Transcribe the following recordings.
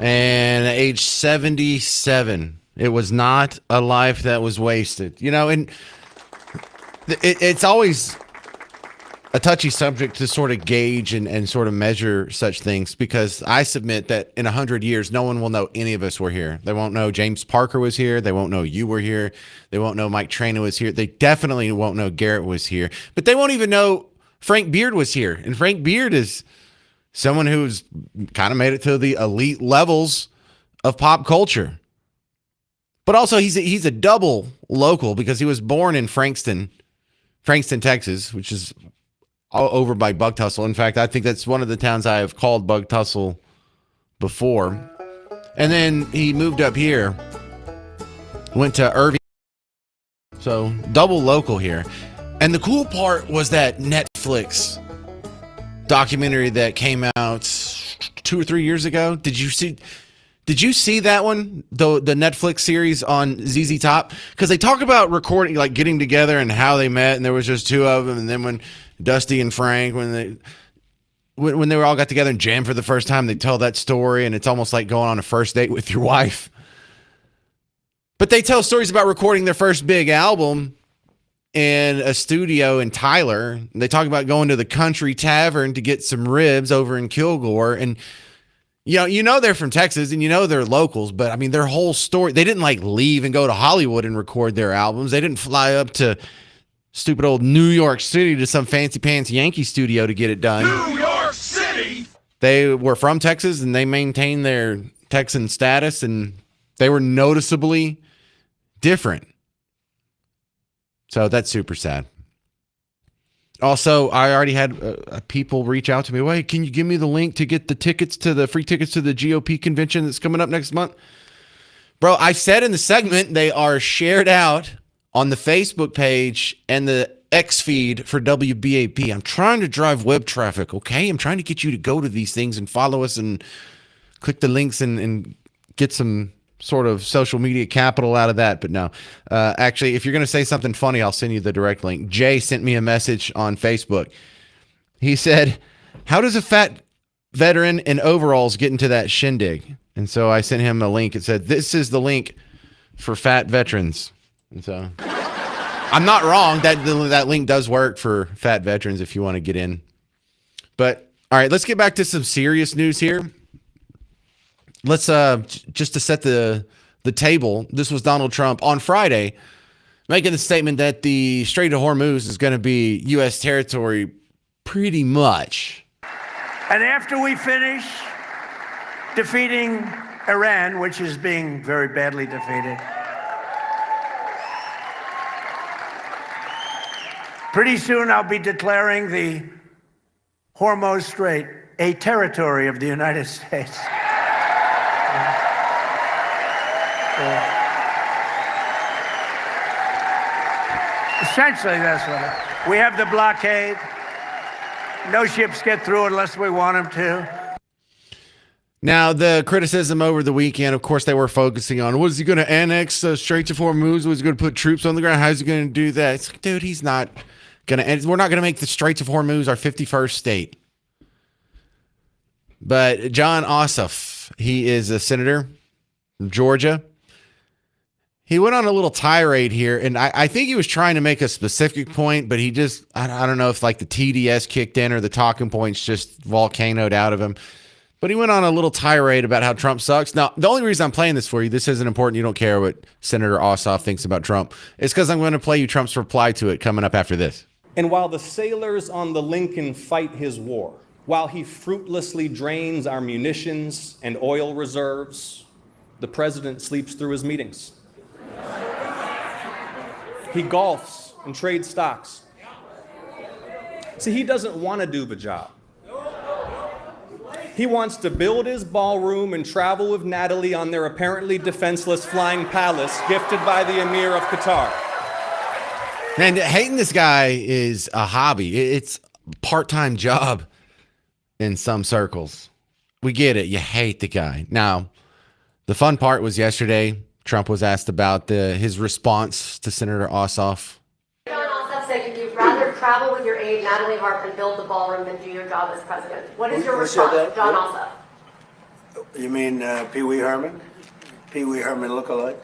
and at age 77. It was not a life that was wasted. You know, and it's always a touchy subject to sort of gauge and sort of measure such things, because I submit that in 100 years, no one will know any of us were here. They won't know James Parker was here. They won't know you were here. They won't know Mike Traina was here. They definitely won't know Garrett was here. But they won't even know Frank Beard was here. And Frank Beard is someone who's kind of made it to the elite levels of pop culture. But also he's a double local, because he was born in Frankston, Texas, which is all over by Bug Tussle. In fact, I think that's one of the towns I have called Bug Tussle before. And then he moved up here, went to Irving. So double local here. And the cool part was that Netflix documentary that came out 2 or 3 years ago. Did you see that one? The Netflix series on ZZ Top? Because they talk about recording, like getting together and how they met, and there was just two of them. And then when Dusty and Frank, when they were all got together and jammed for the first time, they tell that story, and it's almost like going on a first date with your wife. But they tell stories about recording their first big album in a studio in Tyler. They talk about going to the Country Tavern to get some ribs over in Kilgore. And you know they're from Texas, and you know they're locals, but I mean their whole story, they didn't like leave and go to Hollywood and record their albums. They didn't fly up to stupid old New York City to some fancy pants Yankee studio to get it done. New York City! They were from Texas, and they maintained their Texan status, and they were noticeably different. So that's super sad. Also, I already had people reach out to me. Wait, can you give me the link to get the free tickets to the GOP convention that's coming up next month? Bro, I said in the segment, they are shared out on the Facebook page and the X feed for WBAP. I'm trying to drive web traffic, okay? I'm trying to get you to go to these things and follow us and click the links and get some sort of social media capital out of that. But no, actually, if you're going to say something funny, I'll send you the direct link. Jay sent me a message on Facebook. He said, how does a fat veteran in overalls get into that shindig? And so I sent him a link. It said, this is the link for fat veterans. And so I'm not wrong. That link does work for fat veterans if you want to get in. But all right, let's get back to some serious news here. Let's just to set the table. This was Donald Trump on Friday making the statement that the Strait of Hormuz is going to be U.S. territory pretty much. And after we finish defeating Iran, which is being very badly defeated, pretty soon I'll be declaring the Hormuz Strait a territory of the United States. Essentially, that's what we have the blockade. No ships get through unless we want them to. Now, the criticism over the weekend, of course, they were focusing on, was he going to annex the Straits of Hormuz? Was he going to put troops on the ground? How's he going to do that? It's like, dude, he's not going to. We're not going to make the Straits of Hormuz our 51st state. But Jon Ossoff, he is a senator from Georgia. He went on a little tirade here, and I think he was trying to make a specific point, but he just, I don't know if like the TDS kicked in or the talking points just volcanoed out of him. But he went on a little tirade about how Trump sucks. Now, the only reason I'm playing this for you, this isn't important. You don't care what Senator Ossoff thinks about Trump. It's because I'm going to play you Trump's reply to it coming up after this. And while the sailors on the Lincoln fight his war, while he fruitlessly drains our munitions and oil reserves, the president sleeps through his meetings. He golfs and trades stocks. See, he doesn't want to do the job. He wants to build his ballroom and travel with Natalie on their apparently defenseless flying palace gifted by the Emir of Qatar. And hating this guy is a hobby. It's a part-time job in some circles. We get it. You hate the guy. Now, the fun part was yesterday, Trump was asked about his response to Senator Ossoff. Jon Ossoff said you'd rather travel with your aide, Natalie Harp, and build the ballroom than do your job as president. What is your response, Jon Ossoff? You mean Pee Wee Herman? Pee Wee Herman lookalike?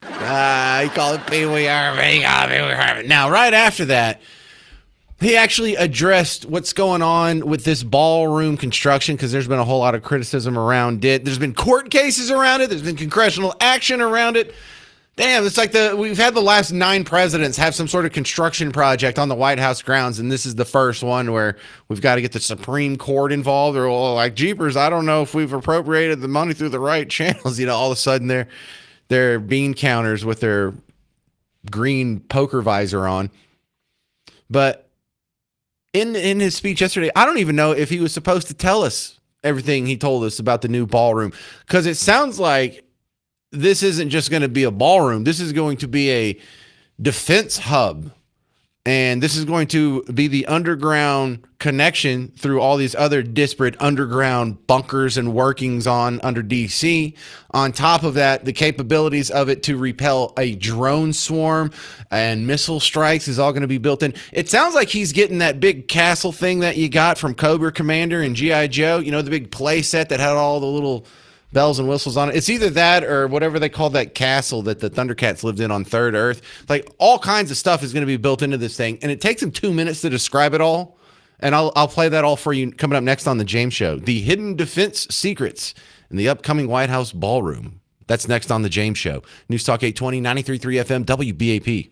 He called it Pee Wee Herman. He called it Pee Wee Herman. Now, right after that, he actually addressed what's going on with this ballroom construction because there's been a whole lot of criticism around it. There's been court cases around it. There's been congressional action around it. Damn, it's like we've had the last 9 presidents have some sort of construction project on the White House grounds, and this is the first one where we've got to get the Supreme Court involved, or well, like jeepers, I don't know if we've appropriated the money through the right channels. You know, all of a sudden they're bean counters with their green poker visor on. But in his speech yesterday, I don't even know if he was supposed to tell us everything he told us about the new ballroom, because it sounds like this isn't just going to be a ballroom. This is going to be a defense hub. And this is going to be the underground connection through all these other disparate underground bunkers and workings under DC. On top of that, the capabilities of it to repel a drone swarm and missile strikes is all going to be built in. It sounds like he's getting that big castle thing that you got from Cobra Commander and G.I. Joe. You know, the big play set that had all the little bells and whistles on it. It's either that or whatever they call that castle that the Thundercats lived in on Third Earth. Like, all kinds of stuff is going to be built into this thing, and it takes him 2 minutes to describe it all. And I'll play that all for you coming up next on the James Show. The hidden defense secrets in the upcoming White House ballroom. That's next on the James Show. News Talk 820, 93.3 FM, WBAP.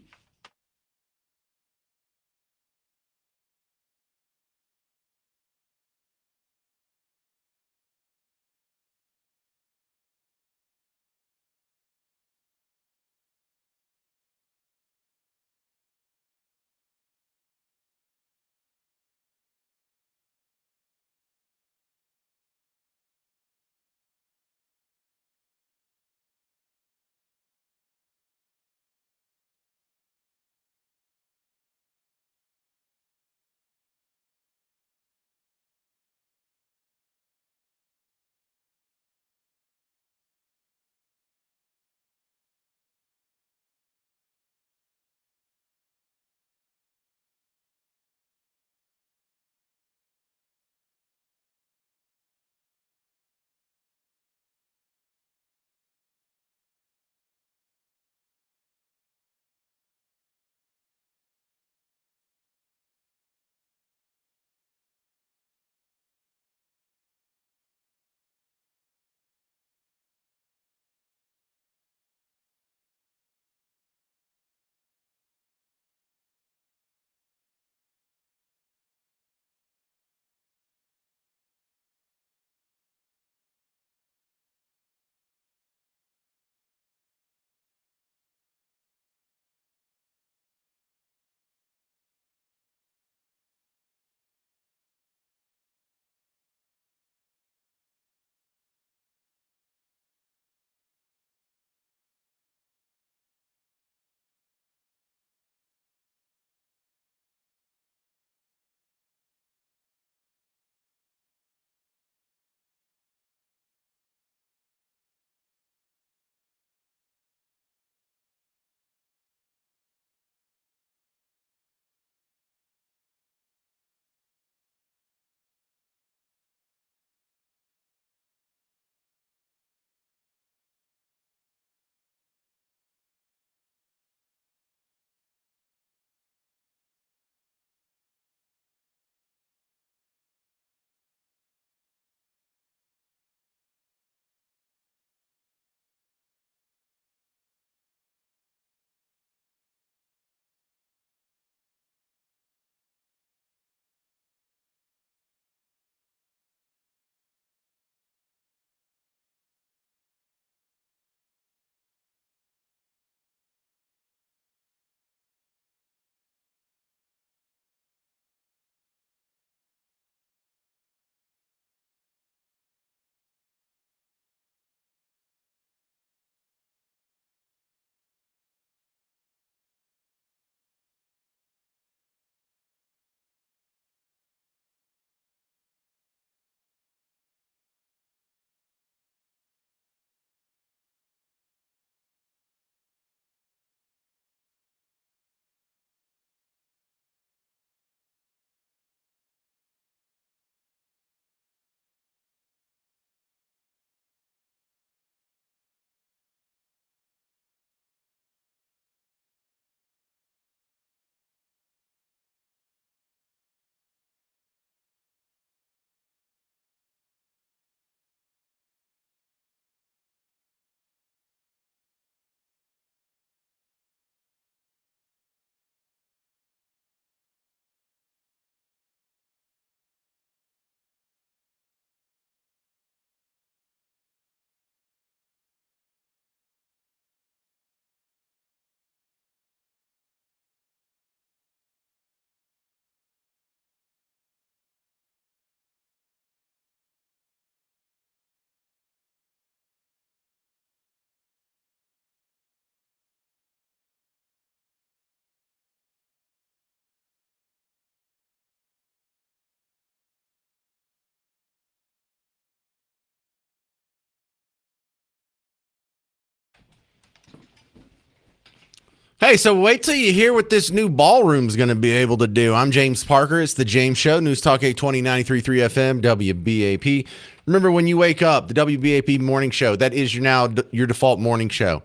Hey, so wait till you hear what this new ballroom's going to be able to do. I'm James Parker. It's the James Show, News Talk 820 93.3 FM, WBAP. Remember, when you wake up, the WBAP morning show, that is your default morning show.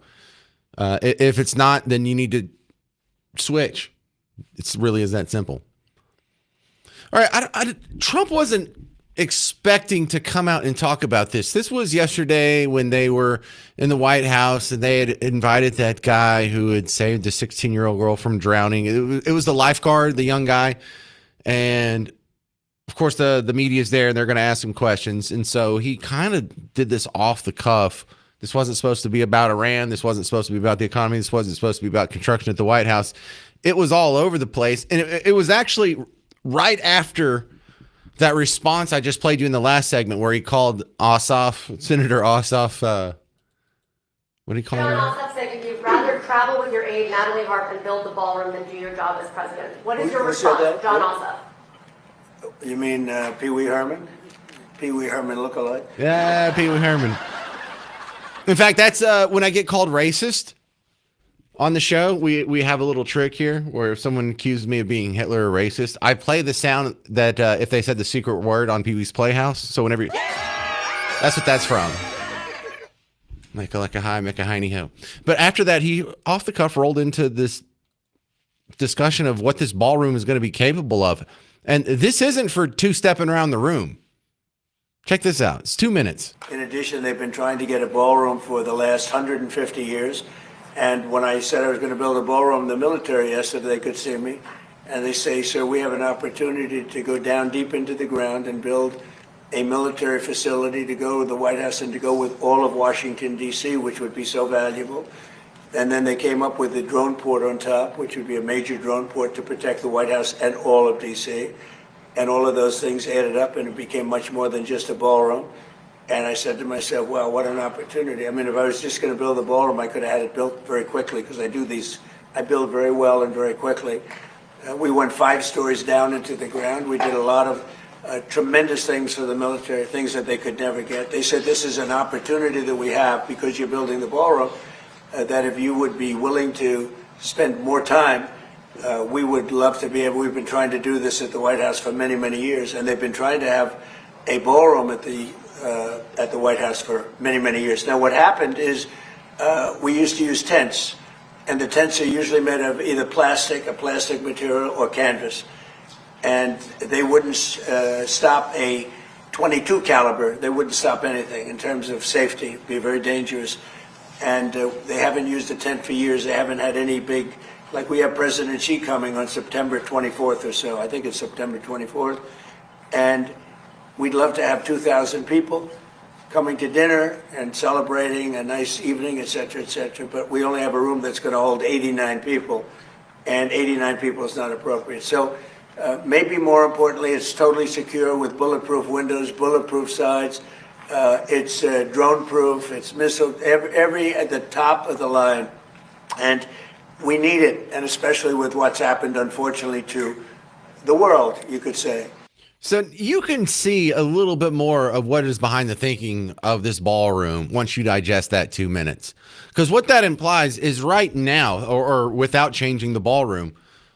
If it's not, then you need to switch. It really is that simple. All right, Trump wasn't expecting to come out and talk about this. This was yesterday when they were in the White House and they had invited that guy who had saved a 16-year-old girl from drowning. It was the lifeguard, the young guy. And of course, the media's there and they're going to ask him questions. And so he kind of did this off the cuff. This wasn't supposed to be about Iran. This wasn't supposed to be about the economy. This wasn't supposed to be about construction at the White House. It was all over the place. And it was actually right after that response I just played you in the last segment where he called Ossoff, Senator Ossoff, what did he call John him? Ossoff said you'd rather travel with your aide, Natalie Harp, and build the ballroom than do your job as president. What is your Who said response, that? John Ossoff? You mean Pee Wee Herman? Pee Wee Herman look-alike? Yeah, Pee Wee Herman. In fact, that's when I get called racist on the show, we have a little trick here where if someone accuses me of being Hitler or racist, I play the sound that if they said the secret word on Pee Wee's Playhouse. So whenever that's what that's from. Like a hi, make a hiney ho. But after that, he off the cuff rolled into this discussion of what this ballroom is going to be capable of. And this isn't for two-stepping around the room. Check this out. It's 2 minutes. In addition, they've been trying to get a ballroom for the last 150 years. And when I said I was going to build a ballroom, the military asked if they could see me. And they say, sir, we have an opportunity to go down deep into the ground and build a military facility to go with the White House and to go with all of Washington, D.C., which would be so valuable. And then they came up with the drone port on top, which would be a major drone port to protect the White House and all of D.C. And all of those things added up, and it became much more than just a ballroom. And I said to myself, wow, what an opportunity. I mean, if I was just going to build a ballroom, I could have had it built very quickly because I build very well and very quickly. We went 5 stories down into the ground. We did a lot of tremendous things for the military, things that they could never get. They said, this is an opportunity that we have because you're building the ballroom, that if you would be willing to spend more time, we would love to be able, we've been trying to do this at the White House for many, many years, and they've been trying to have a ballroom at the White House for many, many years. Now, what happened is we used to use tents, and the tents are usually made of either plastic, a plastic material, or canvas. And they wouldn't stop a .22 caliber. They wouldn't stop anything in terms of safety. It'd be very dangerous. And they haven't used a tent for years. They haven't had any big, like we have President Xi coming on September 24th or so. I think it's September 24th. And we'd love to have 2,000 people coming to dinner and celebrating a nice evening, et cetera, but we only have a room that's going to hold 89 people, and 89 people is not appropriate. So maybe more importantly, it's totally secure with bulletproof windows, bulletproof sides. It's drone-proof, it's missile, every at the top of the line. And we need it, and especially with what's happened, unfortunately, to the world, you could say. So you can see a little bit more of what is behind the thinking of this ballroom once you digest that 2 minutes. Because what that implies is right now, or without changing the ballroom,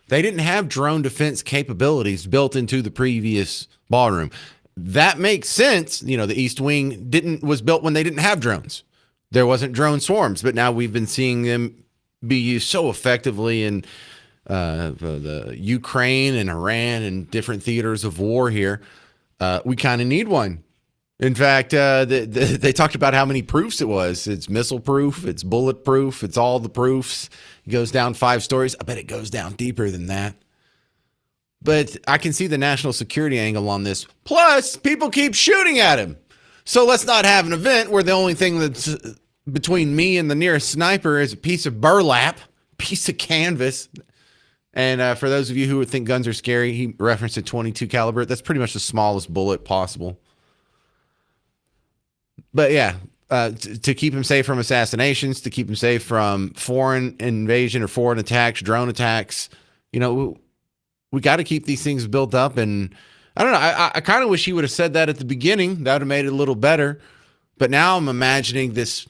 they didn't have drone defense capabilities built into the previous ballroom. That makes sense. You know, the East Wing was built when they didn't have drones. There wasn't drone swarms, but now we've been seeing them be used so effectively in the Ukraine and Iran and different theaters of war here. We kind of need one. In fact, they talked about how many proofs it was. It's missile proof. It's bulletproof. It's all the proofs. It goes down 5 stories. I bet it goes down deeper than that. But I can see the national security angle on this. Plus, people keep shooting at him. So let's not have an event where the only thing that's between me and the nearest sniper is a piece of burlap, piece of canvas. And for those of you who would think guns are scary, he referenced a .22 caliber. That's pretty much the smallest bullet possible. But yeah, to keep him safe from assassinations, to keep him safe from foreign invasion or foreign attacks, drone attacks, you know, we got to keep these things built up. And I don't know, I kind of wish he would have said that at the beginning. That would have made it a little better. But now I'm imagining this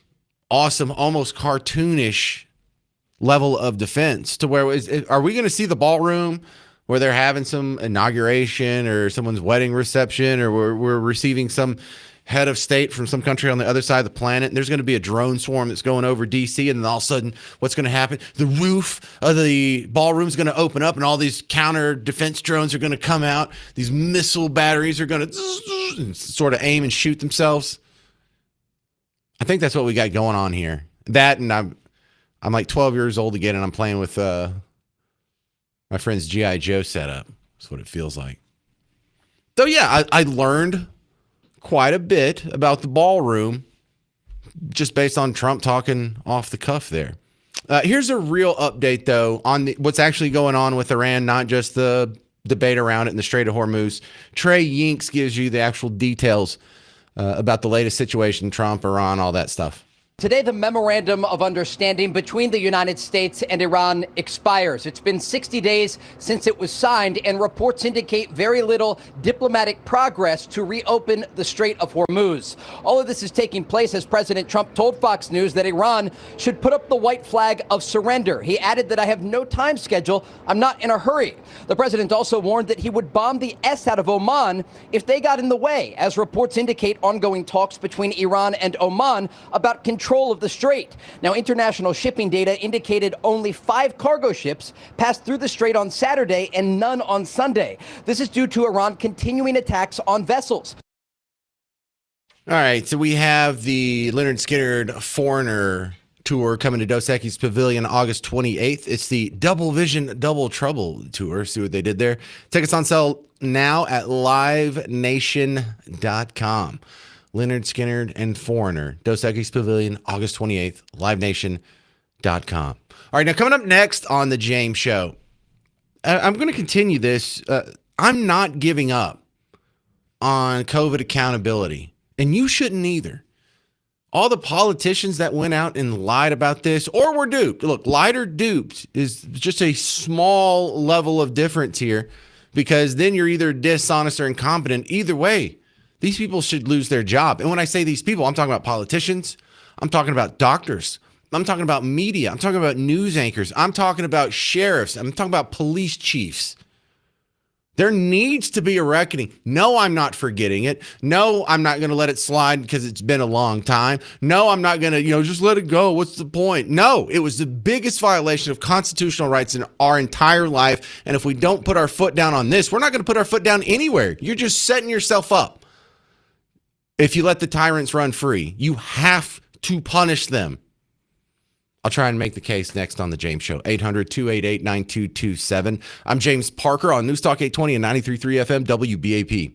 awesome, almost cartoonish level of defense to where are we going to see the ballroom where they're having some inauguration or someone's wedding reception, or we're receiving some head of state from some country on the other side of the planet, and there's going to be a drone swarm that's going over DC, and then all of a sudden what's going to happen? The roof of the ballroom is going to open up and all these counter defense drones are going to come out. These missile batteries are going to sort of aim and shoot themselves. I think that's what we got going on here. That, and I'm like 12 years old again, and I'm playing with my friend's G.I. Joe setup. That's what it feels like. So yeah, I learned quite a bit about the ballroom just based on Trump talking off the cuff there. Here's a real update, though, on what's actually going on with Iran, not just the debate around it in the Strait of Hormuz. Trey Yinks gives you the actual details about the latest situation, Trump, Iran, all that stuff. Today, the memorandum of understanding between the United States and Iran expires. It's been 60 days since it was signed, and reports indicate very little diplomatic progress to reopen the Strait of Hormuz. All of this is taking place as President Trump told Fox News that Iran should put up the white flag of surrender. He added that I have no time schedule. I'm not in a hurry. The president also warned that he would bomb the S out of Oman if they got in the way, as reports indicate ongoing talks between Iran and Oman about control of the strait. Now, international shipping data indicated only 5 cargo ships passed through the strait on Saturday and none on Sunday. This is due to Iran continuing attacks on vessels. All right, so we have the Leonard Skinner Foreigner Tour coming to Dos Equis Pavilion August 28th. It's the Double Vision, Double Trouble Tour. See what they did there. Tickets on sale now at livenation.com. Leonard Skinner and Foreigner, Dos Equis Pavilion, August 28th, livenation.com. All right, now coming up next on the James Show, I'm going to continue this. I'm not giving up on COVID accountability, and you shouldn't either. All the politicians that went out and lied about this or were duped. Look, lied or duped is just a small level of difference here, because then you're either dishonest or incompetent. Either way, these people should lose their job. And when I say these people, I'm talking about politicians. I'm talking about doctors. I'm talking about media. I'm talking about news anchors. I'm talking about sheriffs. I'm talking about police chiefs. There needs to be a reckoning. No, I'm not forgetting it. No, I'm not going to let it slide because it's been a long time. No, I'm not going to, just let it go. What's the point? No, it was the biggest violation of constitutional rights in our entire life. And if we don't put our foot down on this, we're not going to put our foot down anywhere. You're just setting yourself up. If you let the tyrants run free, you have to punish them. I'll try and make the case next on the James Show. 800-288-9227. I'm James Parker on News Talk 820 and 93.3 FM WBAP.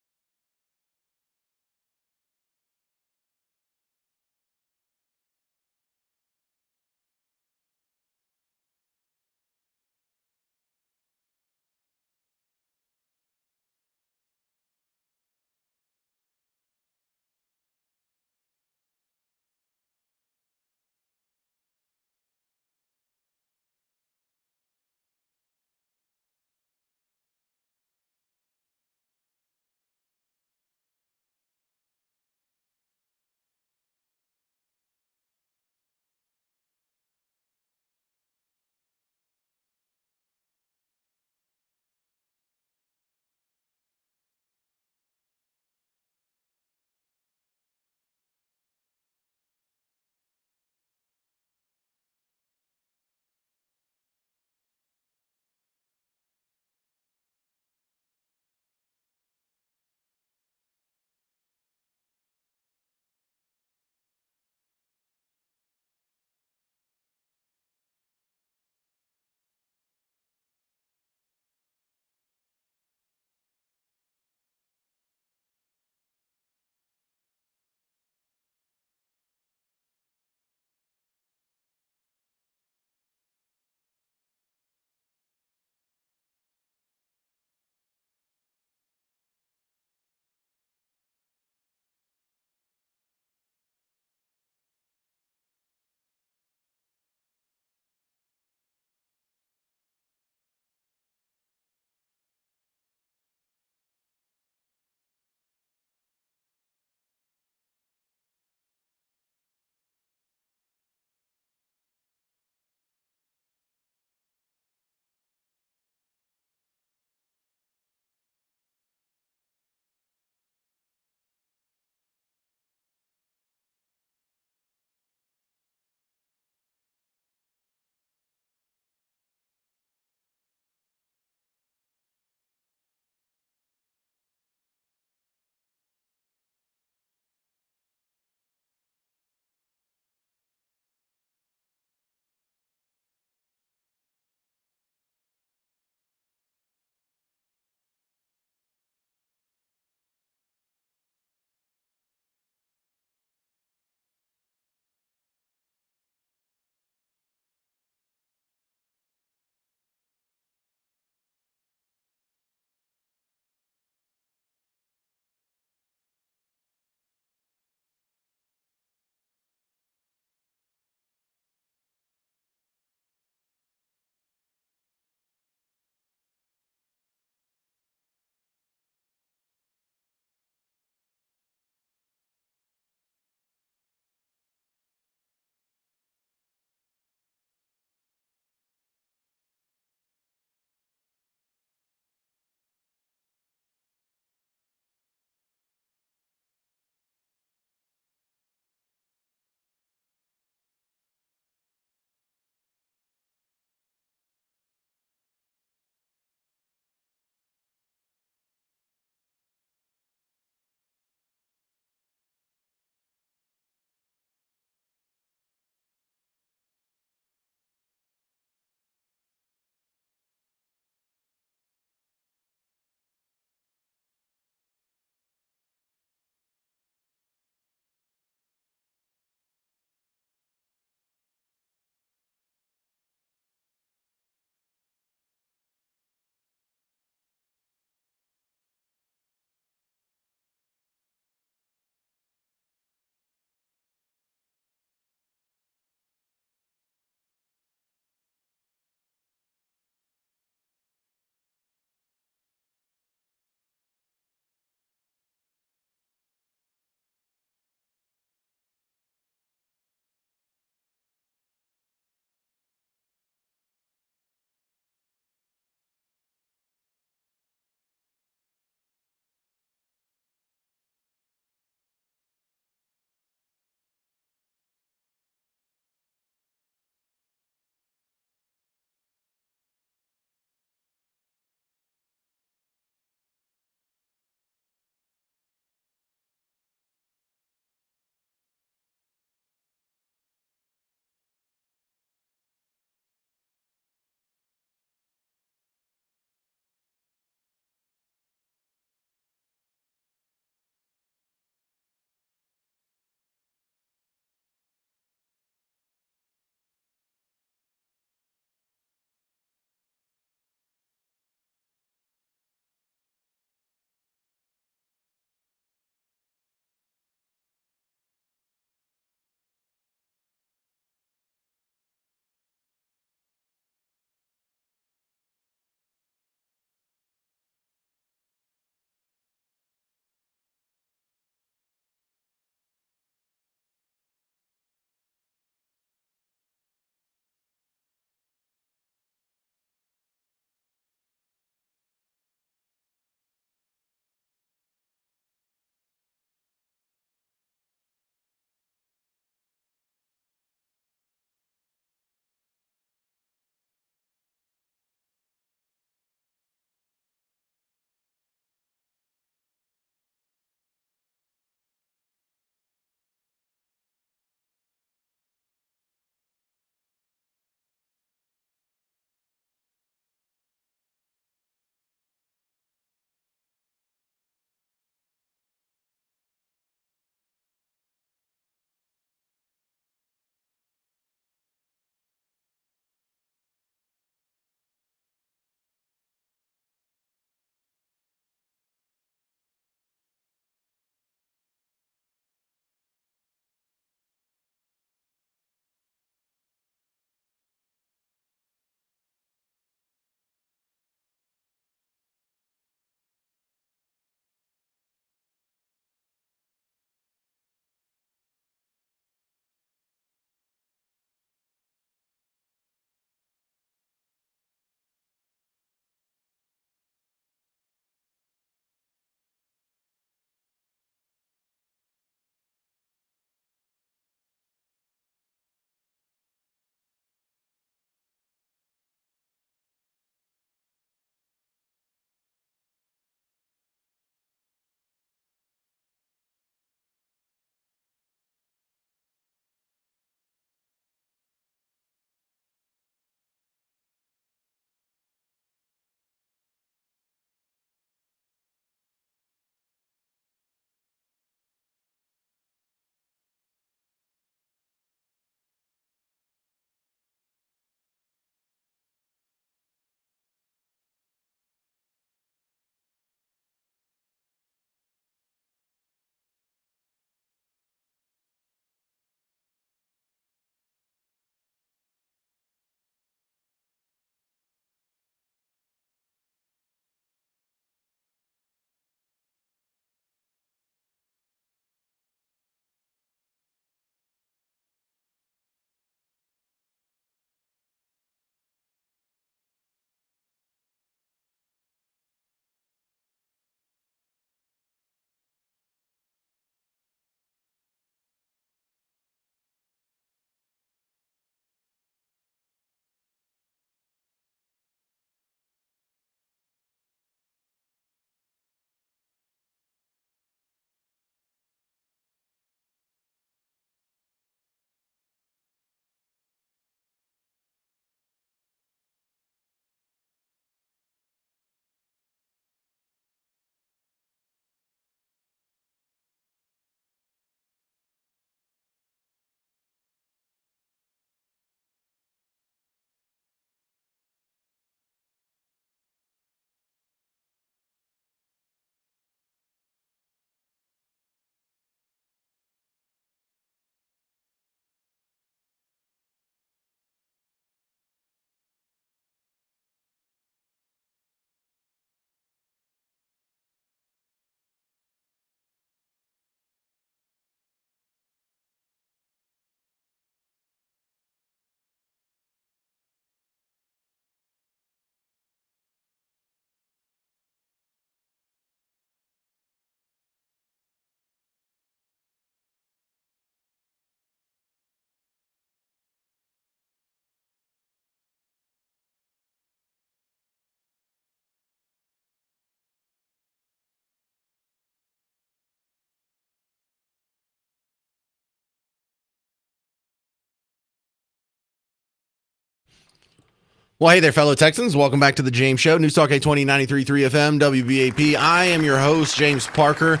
Well, hey there, fellow Texans. Welcome back to the James Show. News Talk 820, 93.3 FM, WBAP. I am your host, James Parker,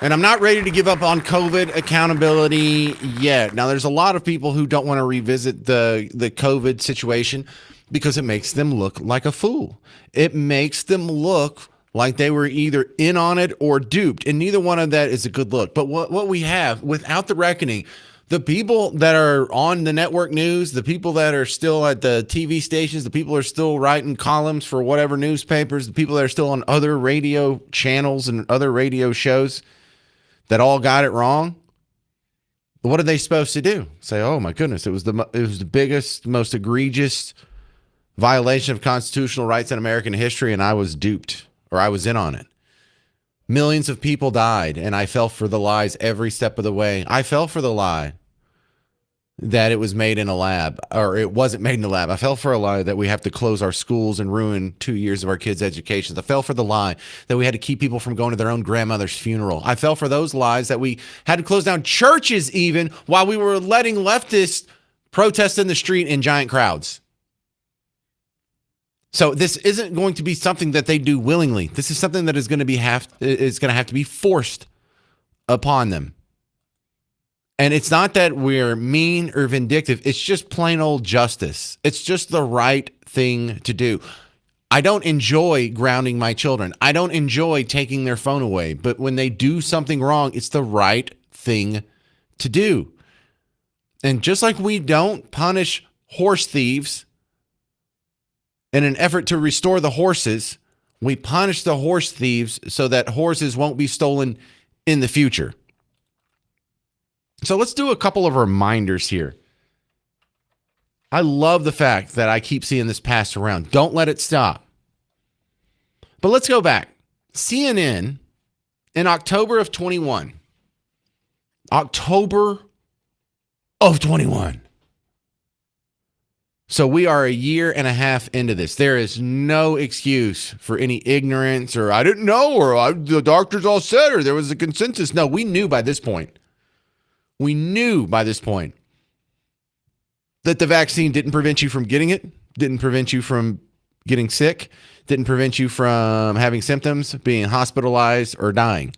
and I'm not ready to give up on COVID accountability yet. Now, there's a lot of people who don't want to revisit the COVID situation because it makes them look like a fool. It makes them look like they were either in on it or duped, and neither one of that is a good look. But what we have, without the reckoning, the people that are on the network news, the people that are still at the TV stations, the people that are still writing columns for whatever newspapers, the people that are still on other radio channels and other radio shows that all got it wrong, what are they supposed to do? Say, oh my goodness, it was the biggest, most egregious violation of constitutional rights in American history, and I was duped, or I was in on it. Millions of people died, and I fell for the lies every step of the way. I fell for the lie that it was made in a lab, or it wasn't made in a lab. I fell for a lie that we have to close our schools and ruin 2 years of our kids' education. I fell for the lie that we had to keep people from going to their own grandmother's funeral. I fell for those lies that we had to close down churches even while we were letting leftists protest in the street in giant crowds. So this isn't going to be something that they do willingly. This is something that is going to have to be forced upon them. And it's not that we're mean or vindictive. It's just plain old justice. It's just the right thing to do. I don't enjoy grounding my children. I don't enjoy taking their phone away. But when they do something wrong, it's the right thing to do. And just like we don't punish horse thieves in an effort to restore the horses, we punish the horse thieves so that horses won't be stolen in the future. So let's do a couple of reminders here. I love the fact that I keep seeing this passed around. Don't let it stop. But let's go back. CNN in October of 21. October of 21. So we are a year and a half into this. There is no excuse for any ignorance or I didn't know or the doctors all said or there was a consensus. No, we knew by this point. We knew by this point that the vaccine didn't prevent you from getting it, didn't prevent you from getting sick, didn't prevent you from having symptoms, being hospitalized, or dying.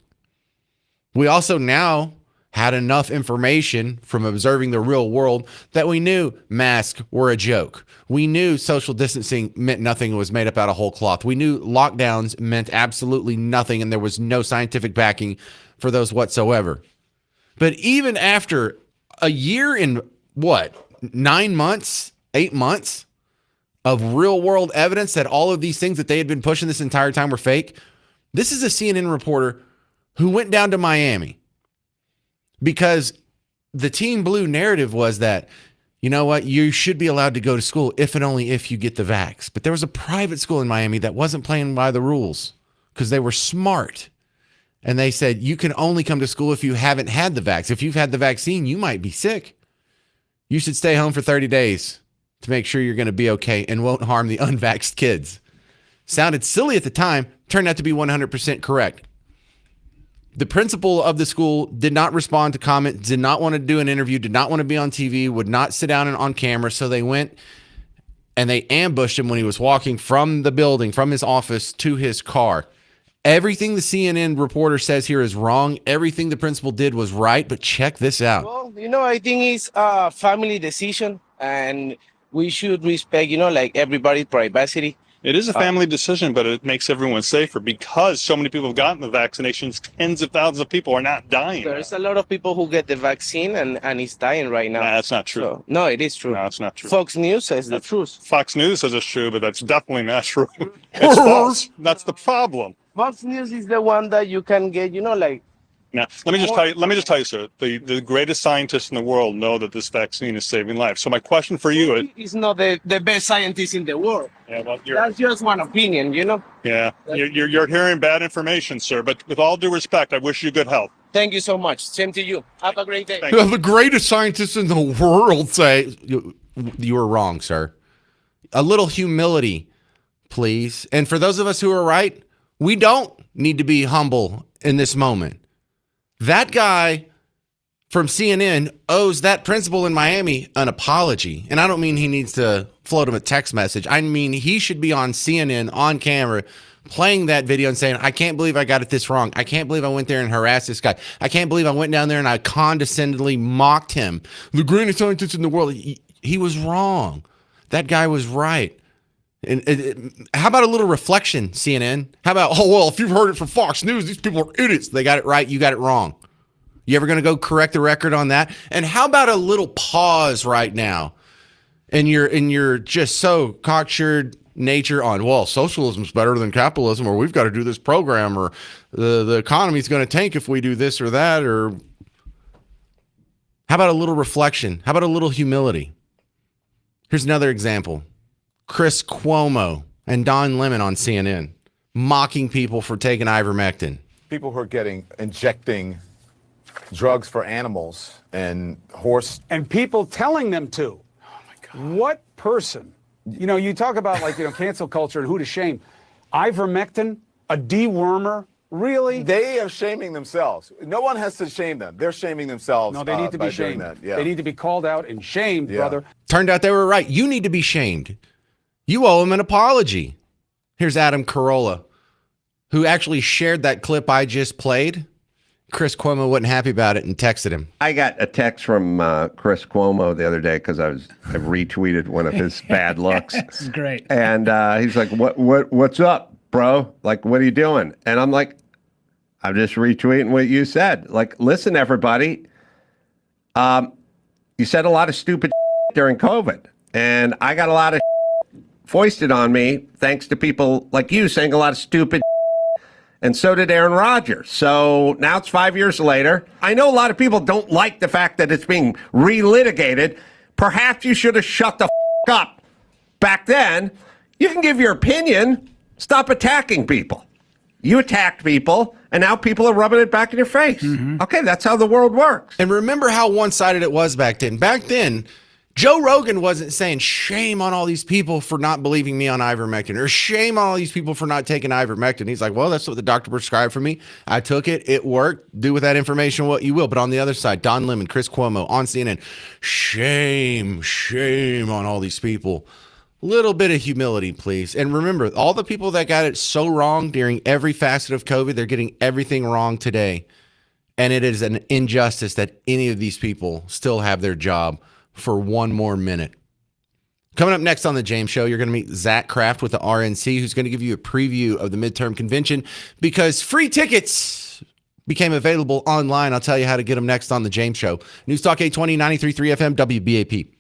We also now had enough information from observing the real world that we knew masks were a joke. We knew social distancing meant nothing and was made up out of whole cloth. We knew lockdowns meant absolutely nothing and there was no scientific backing for those whatsoever. But even after a year and 9 months, 8 months of real world evidence that all of these things that they had been pushing this entire time were fake, this is a CNN reporter who went down to Miami because the Team Blue narrative was that, you know what, you should be allowed to go to school if and only if you get the vax. But there was a private school in Miami that wasn't playing by the rules because they were smart. And they said, you can only come to school if you haven't had the vax. If you've had the vaccine, you might be sick. You should stay home for 30 days to make sure you're going to be okay and won't harm the unvaxxed kids. Sounded silly at the time, turned out to be 100% correct. The principal of the school did not respond to comments, did not want to do an interview, did not want to be on TV, would not sit down and on camera. So they went and they ambushed him when he was walking from the building, from his office to his car. Everything the CNN reporter says here is wrong. Everything the principal did was right, but check this out. Well, I think it's a family decision and we should respect, like everybody's privacy. It is a family decision, but it makes everyone safer because so many people have gotten the vaccinations. Tens of thousands of people are not dying. There's a lot of people who get the vaccine and it's dying right now. Nah, that's not true. So, no, it is true. No, it's not true. Fox News says the truth. Fox News says it's true, but that's definitely not true. It's false. That's the problem. Fox News is the one that you can get, Now, let me just tell you, sir, the greatest scientists in the world know that this vaccine is saving lives. So my question for you is... He's not the best scientist in the world. Yeah, well, that's just one opinion, Yeah, you're hearing bad information, sir. But with all due respect, I wish you good health. Thank you so much. Same to you. Have a great day. The greatest scientists in the world say, you were wrong, sir. A little humility, please. And for those of us who are right, we don't need to be humble in this moment. That guy from CNN owes that principal in Miami an apology. And I don't mean he needs to float him a text message. I mean, he should be on CNN on camera playing that video and saying, I can't believe I got it this wrong. I can't believe I went there and harassed this guy. I can't believe I went down there and I condescendingly mocked him. The greatest scientist in the world. He was wrong. That guy was right. And how about a little reflection, CNN? How about, oh, well, if you've heard it from Fox News, these people are idiots. They got it right. You got it wrong. You ever going to go correct the record on that? And how about a little pause right now in your just so cocksured nature on, well, socialism's better than capitalism, or we've got to do this program, or the economy's going to tank if we do this or that, or how about a little reflection? How about a little humility? Here's another example. Chris Cuomo and Don Lemon on CNN mocking people for taking ivermectin. People who are injecting drugs for animals and horse. And people telling them to. Oh my God. What person? You know, you talk about cancel culture and who to shame. Ivermectin, a dewormer, really? They are shaming themselves. No one has to shame them. They're shaming themselves. No, they need to be shamed. Yeah. They need to be called out and shamed, brother. Turned out they were right. You need to be shamed. You owe him an apology. Here's Adam Carolla, who actually shared that clip I just played. Chris Cuomo wasn't happy about it and texted him. I got a text from Chris Cuomo the other day because I retweeted one of his bad looks. This is great. And he's like, "What's up, bro? Like, what are you doing?" And I'm like, "I'm just retweeting what you said. Like, listen, everybody. You said a lot of stupid during COVID, and I got a lot of foisted on me thanks to people like you saying a lot of stupid." And so did Aaron Rodgers. So now it's 5 years later. I know a lot of people don't like the fact that it's being relitigated. Perhaps you should have shut the up back then. You can give your opinion. Stop attacking people. You attacked people, and now people are rubbing it back in your face. Mm-hmm. Okay, that's how the world works. And remember how one-sided it was back then. Back then, Joe Rogan wasn't saying, shame on all these people for not believing me on ivermectin, or shame on all these people for not taking ivermectin. He's like, well, that's what the doctor prescribed for me. I took it. It worked. Do with that information what you will. But on the other side, Don Lemon, Chris Cuomo on CNN, shame on all these people. Little bit of humility, please. And remember, all the people that got it so wrong during every facet of COVID, they're getting everything wrong today. And it is an injustice that any of these people still have their job for one more minute. Coming up next on the James Show, you're going to meet Zach Kraft with the RNC, who's going to give you a preview of the midterm convention because free tickets became available online. I'll tell you how to get them next on the James Show. News Talk 820, 93.3 FM, WBAP.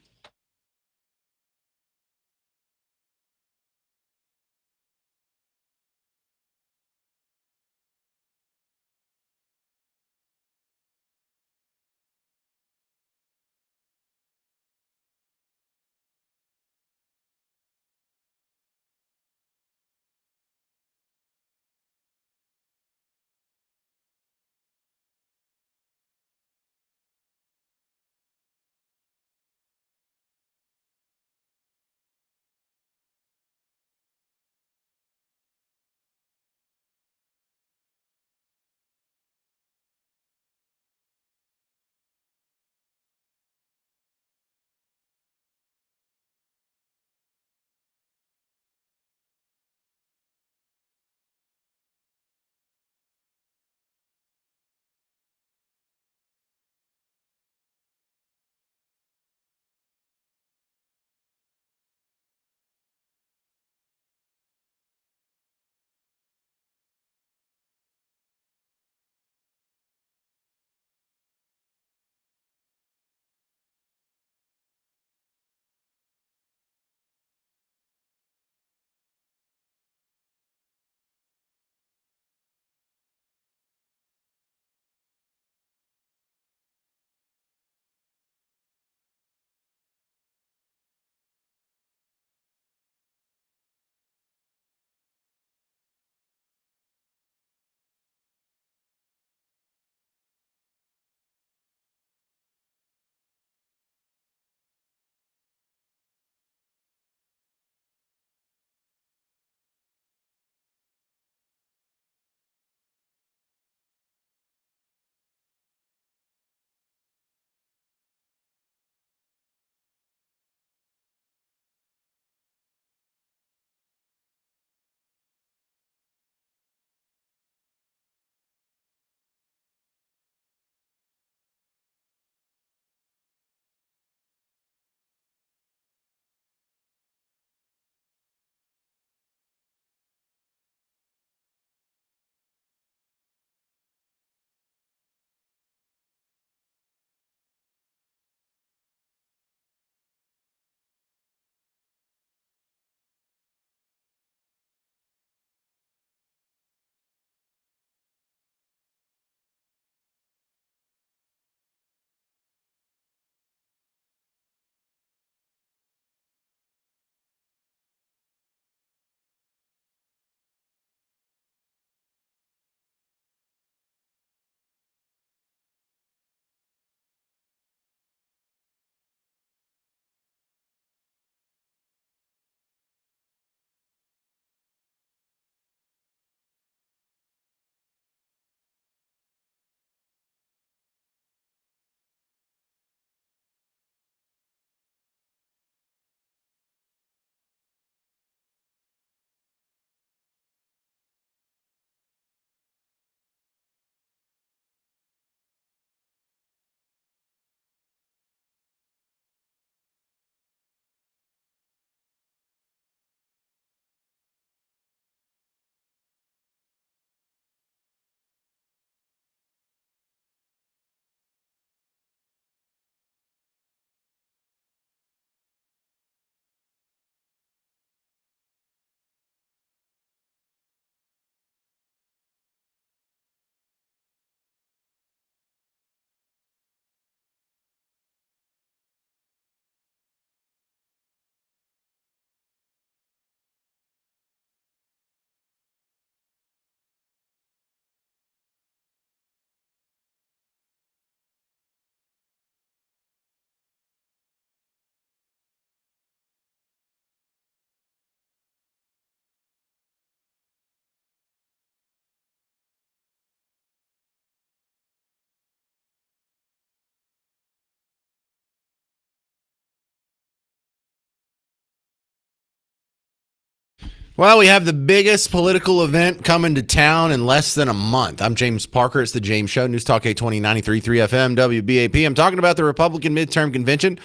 Well, we have the biggest political event coming to town in less than a month. I'm James Parker. It's the James Show, News Talk 820 93.3 FM, WBAP. I'm talking about the Republican midterm convention.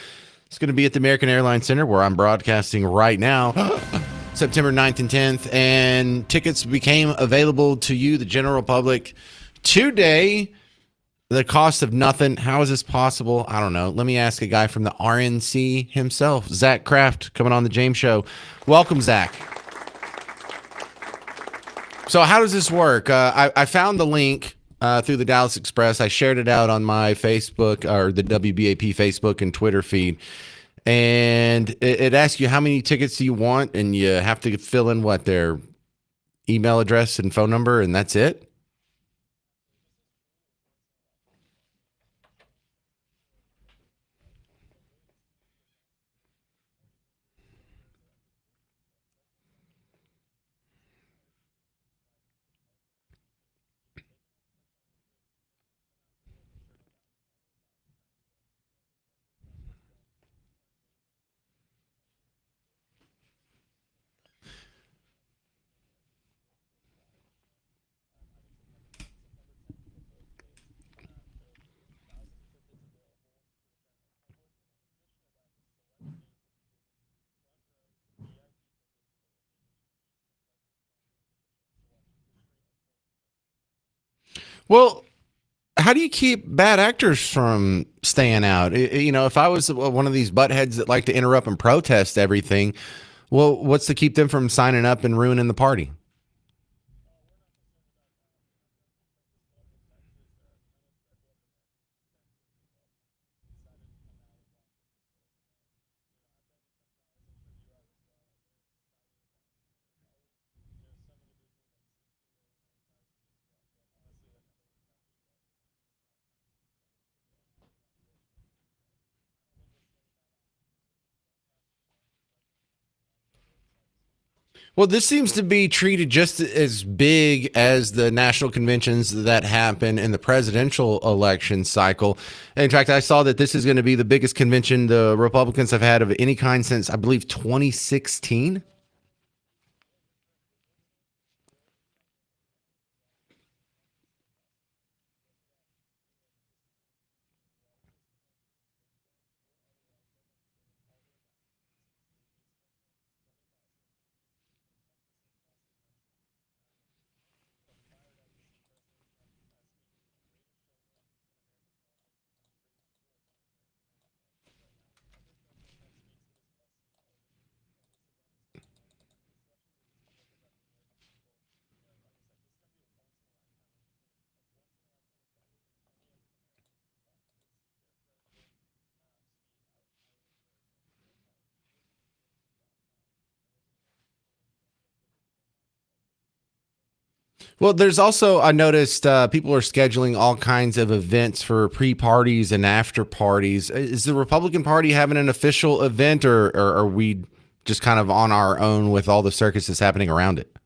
It's going to be at the American Airlines Center, where I'm broadcasting right now, September 9th and 10th. And tickets became available to you, the general public, today. The cost of nothing. How is this possible? I don't know. Let me ask a guy from the RNC himself, Zach Kraft, coming on the James Show. Welcome, Zach. So how does this work? I found the link through the Dallas Express. I shared it out on my Facebook, or the WBAP Facebook and Twitter feed. And it asks you how many tickets do you want, and you have to fill in what, their email address and phone number, and that's it. Well, how do you keep bad actors from staying out? You know, if I was one of these buttheads that like to interrupt and protest everything, well, what's to keep them from signing up and ruining the party? Well, this seems to be treated just as big as the national conventions that happen in the presidential election cycle. In fact, I saw that this is going to be the biggest convention the Republicans have had of any kind since, I believe, 2016. Well, there's also, I noticed people are scheduling all kinds of events for pre-parties and after parties. Is the Republican Party having an official event, or are we just kind of on our own with all the circus that's happening around it?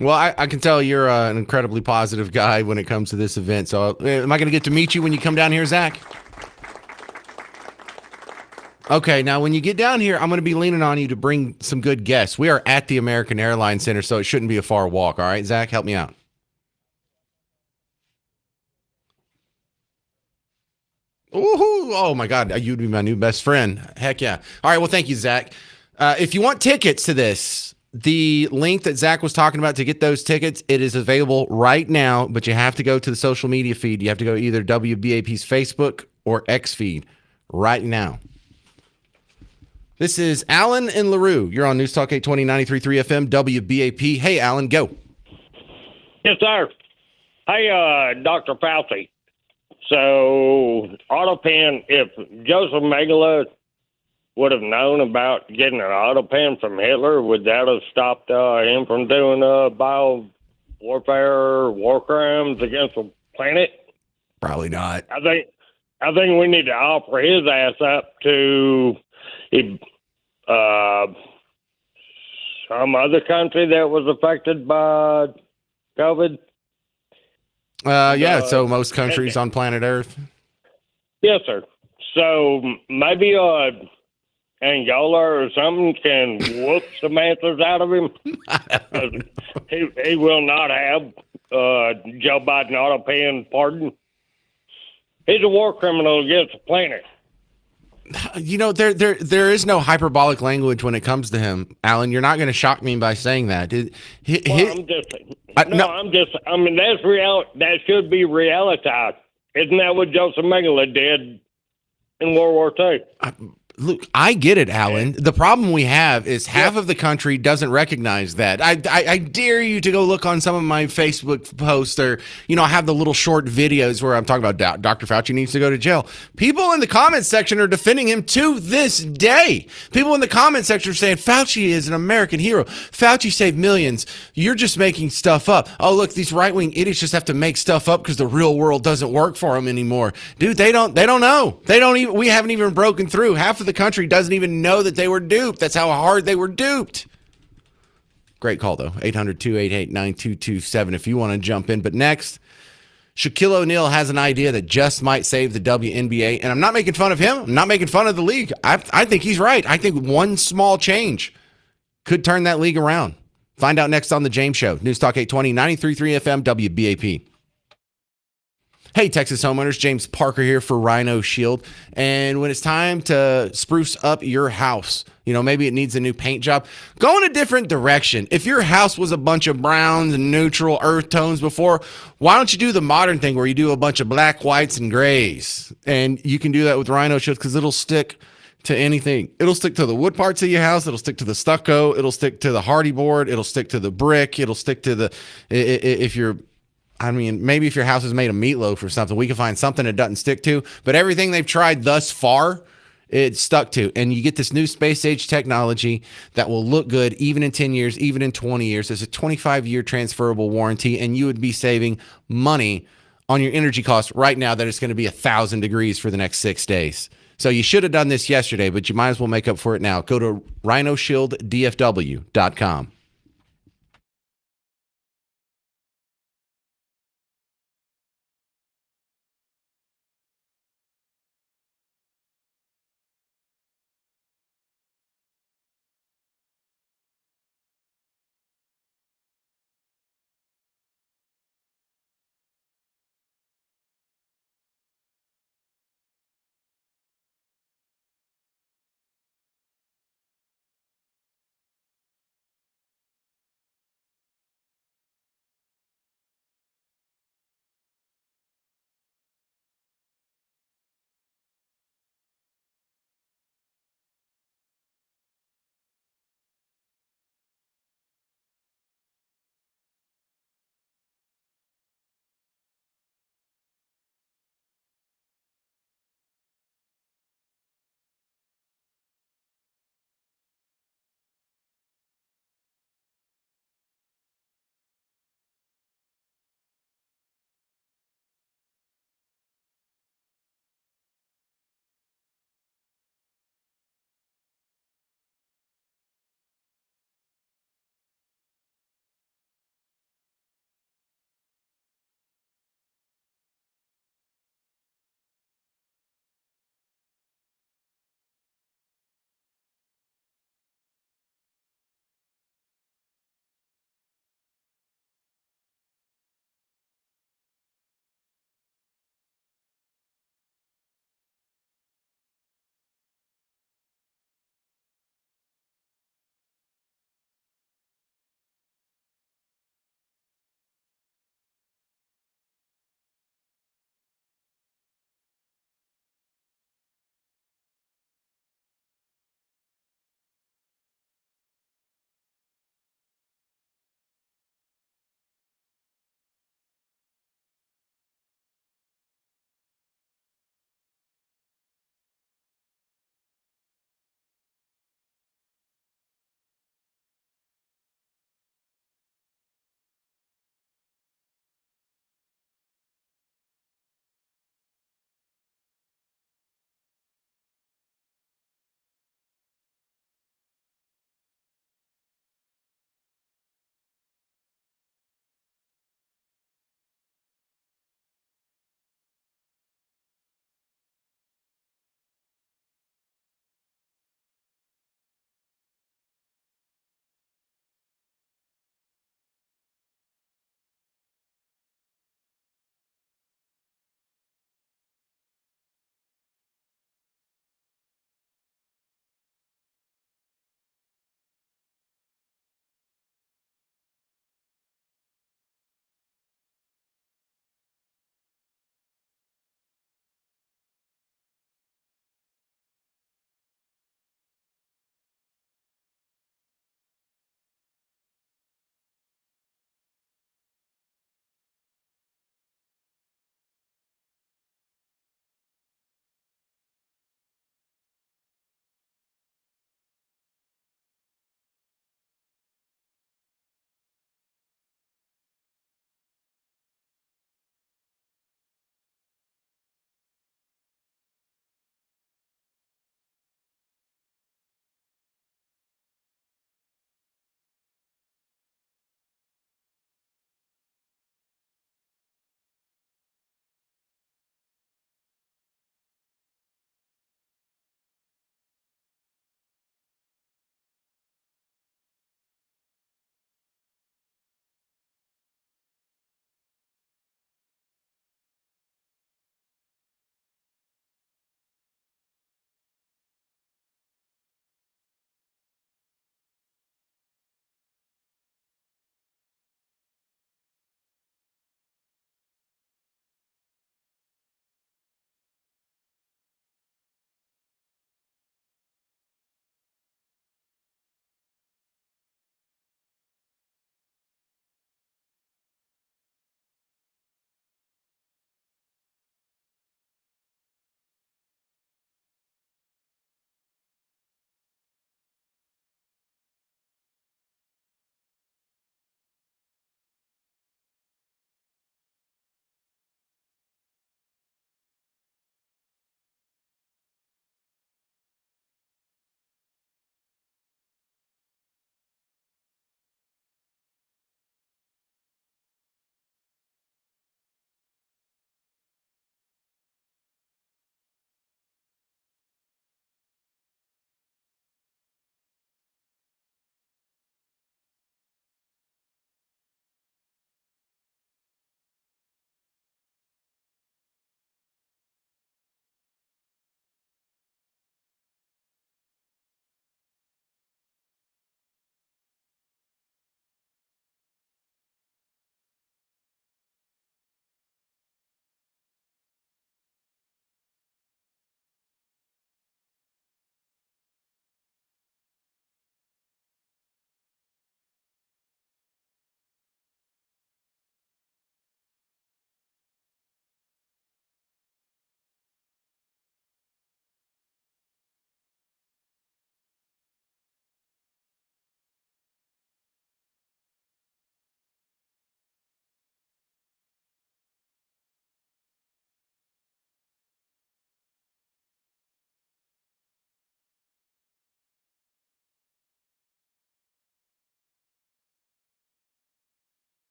Well, I can tell you're an incredibly positive guy when it comes to this event. So, am I going to get to meet you when you come down here, Zach? Okay, now when you get down here, I'm going to be leaning on you to bring some good guests. We are at the American Airlines Center, so it shouldn't be a far walk. All right, Zach, help me out. Ooh, oh my God, you'd be my new best friend. Heck yeah. All right, well, thank you, Zach. If you want tickets to this, the link that Zach was talking about to get those tickets, it is available right now, but you have to go to the social media feed. You have to go to either WBAP's Facebook or X feed right now. This is Alan and LaRue. You're on News Talk 820 93.3 FM, WBAP. Hey, Alan, go. Yes, sir. Hey, Dr. Fauci. So, AutoPen, if Joseph Mengele would have known about getting an auto pen from Hitler, would that have stopped him from doing bio warfare, war crimes against the planet? Probably not. I think we need to offer his ass up to some other country that was affected by COVID. Yeah, so most countries on planet Earth. Yes, sir. So maybe Angola or something can whoop some answers out of him. He will not have Joe Biden auto paying pardon. He's a war criminal against the planet. You know, there is no hyperbolic language when it comes to him, Alan. You're not going to shock me by saying that. I'm just. I mean, that's real. That should be reality. Isn't that what Joseph Mengele did in World War II? Look, I get it, Alan. The problem we have is half of the country doesn't recognize that. I dare you to go look on some of my Facebook posts, or, you know, I have the little short videos where I'm talking about Dr. Fauci needs to go to jail. People in the comments section are defending him to this day. People in the comments section are saying Fauci is an American hero. Fauci saved millions. You're just making stuff up. Oh, look, these right-wing idiots just have to make stuff up because the real world doesn't work for them anymore. Dude, they don't know. We haven't even broken through. Half of the country doesn't even know that they were duped. That's how hard they were duped. Great call, though. 800-288-9227 if you want to jump in. But next, Shaquille O'Neal has an idea that just might save the WNBA. And I'm not making fun of him. I'm not making fun of the league. I think he's right. I think one small change could turn that league around. Find out next on The James Show. News Talk 820, 93.3 FM, WBAP. Hey, Texas homeowners, James Parker here for Rhino Shield. And when it's time to spruce up your house, you know, maybe it needs a new paint job, go in a different direction. If your house was a bunch of browns and neutral earth tones before, why don't you do the modern thing where you do a bunch of black, whites, and grays? And you can do that with Rhino Shield because it'll stick to anything. It'll stick to the wood parts of your house. It'll stick to the stucco. It'll stick to the hardy board. It'll stick to the brick. It'll stick to the, maybe if your house is made of meatloaf or something, we can find something it doesn't stick to. But everything they've tried thus far, it's stuck to. And you get this new space age technology that will look good even in 10 years, even in 20 years. There's a 25-year transferable warranty, and you would be saving money on your energy costs right now that it's going to be 1,000 degrees for the next 6 days. So you should have done this yesterday, but you might as well make up for it now. Go to rhinoshielddfw.com.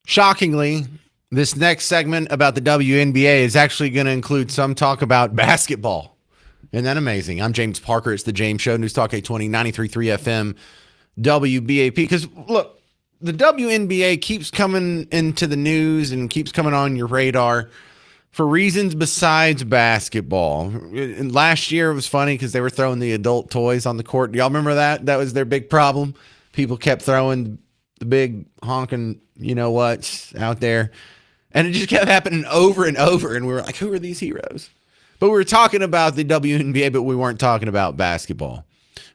Shockingly, this next segment about the WNBA is actually going to include some talk about basketball. Isn't that amazing? I'm James Parker. It's the James Show, News Talk 820, 93.3 FM, WBAP. Because, look, the WNBA keeps coming into the news and keeps coming on your radar for reasons besides basketball. Last year, it was funny because they were throwing the adult toys on the court. Do y'all remember that? That was their big problem. People kept throwing the big honking, you know what, out there. And it just kept happening over and over. And we were like, who are these heroes? But we were talking about the WNBA, but we weren't talking about basketball.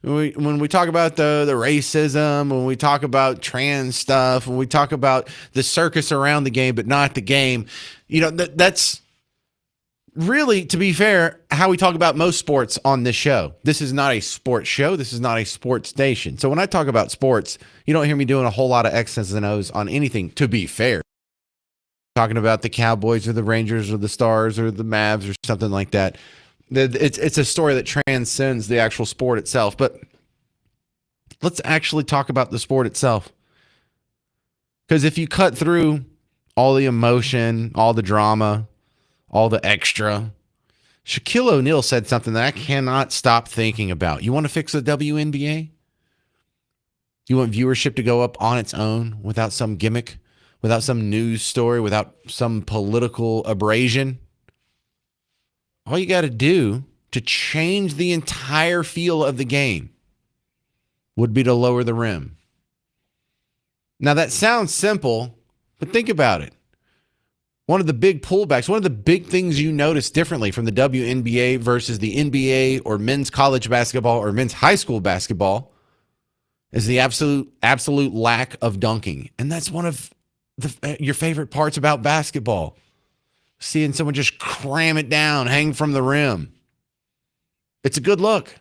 When we talk about the racism, when we talk about trans stuff, when we talk about the circus around the game, but not the game, you know, that's really, to be fair, how we talk about most sports on this show. This is not a sports show. This is not a sports station. So when I talk about sports, you don't hear me doing a whole lot of X's and O's on anything, to be fair. Talking about the Cowboys or the Rangers or the Stars or the Mavs or something like that. It's a story that transcends the actual sport itself. But let's actually talk about the sport itself. Because if you cut through all the emotion, all the drama, all the extra, Shaquille O'Neal said something that I cannot stop thinking about. You want to fix the WNBA? You want viewership to go up on its own without some gimmick? Without some news story, without some political abrasion? All you got to do to change the entire feel of the game would be to lower the rim. Now, that sounds simple, but think about it. One of the big pullbacks, one of the big things you notice differently from the WNBA versus the NBA or men's college basketball or men's high school basketball is the absolute lack of dunking. And that's one of your favorite parts about basketball. Seeing someone just cram it down, hang from the rim. It's a good look.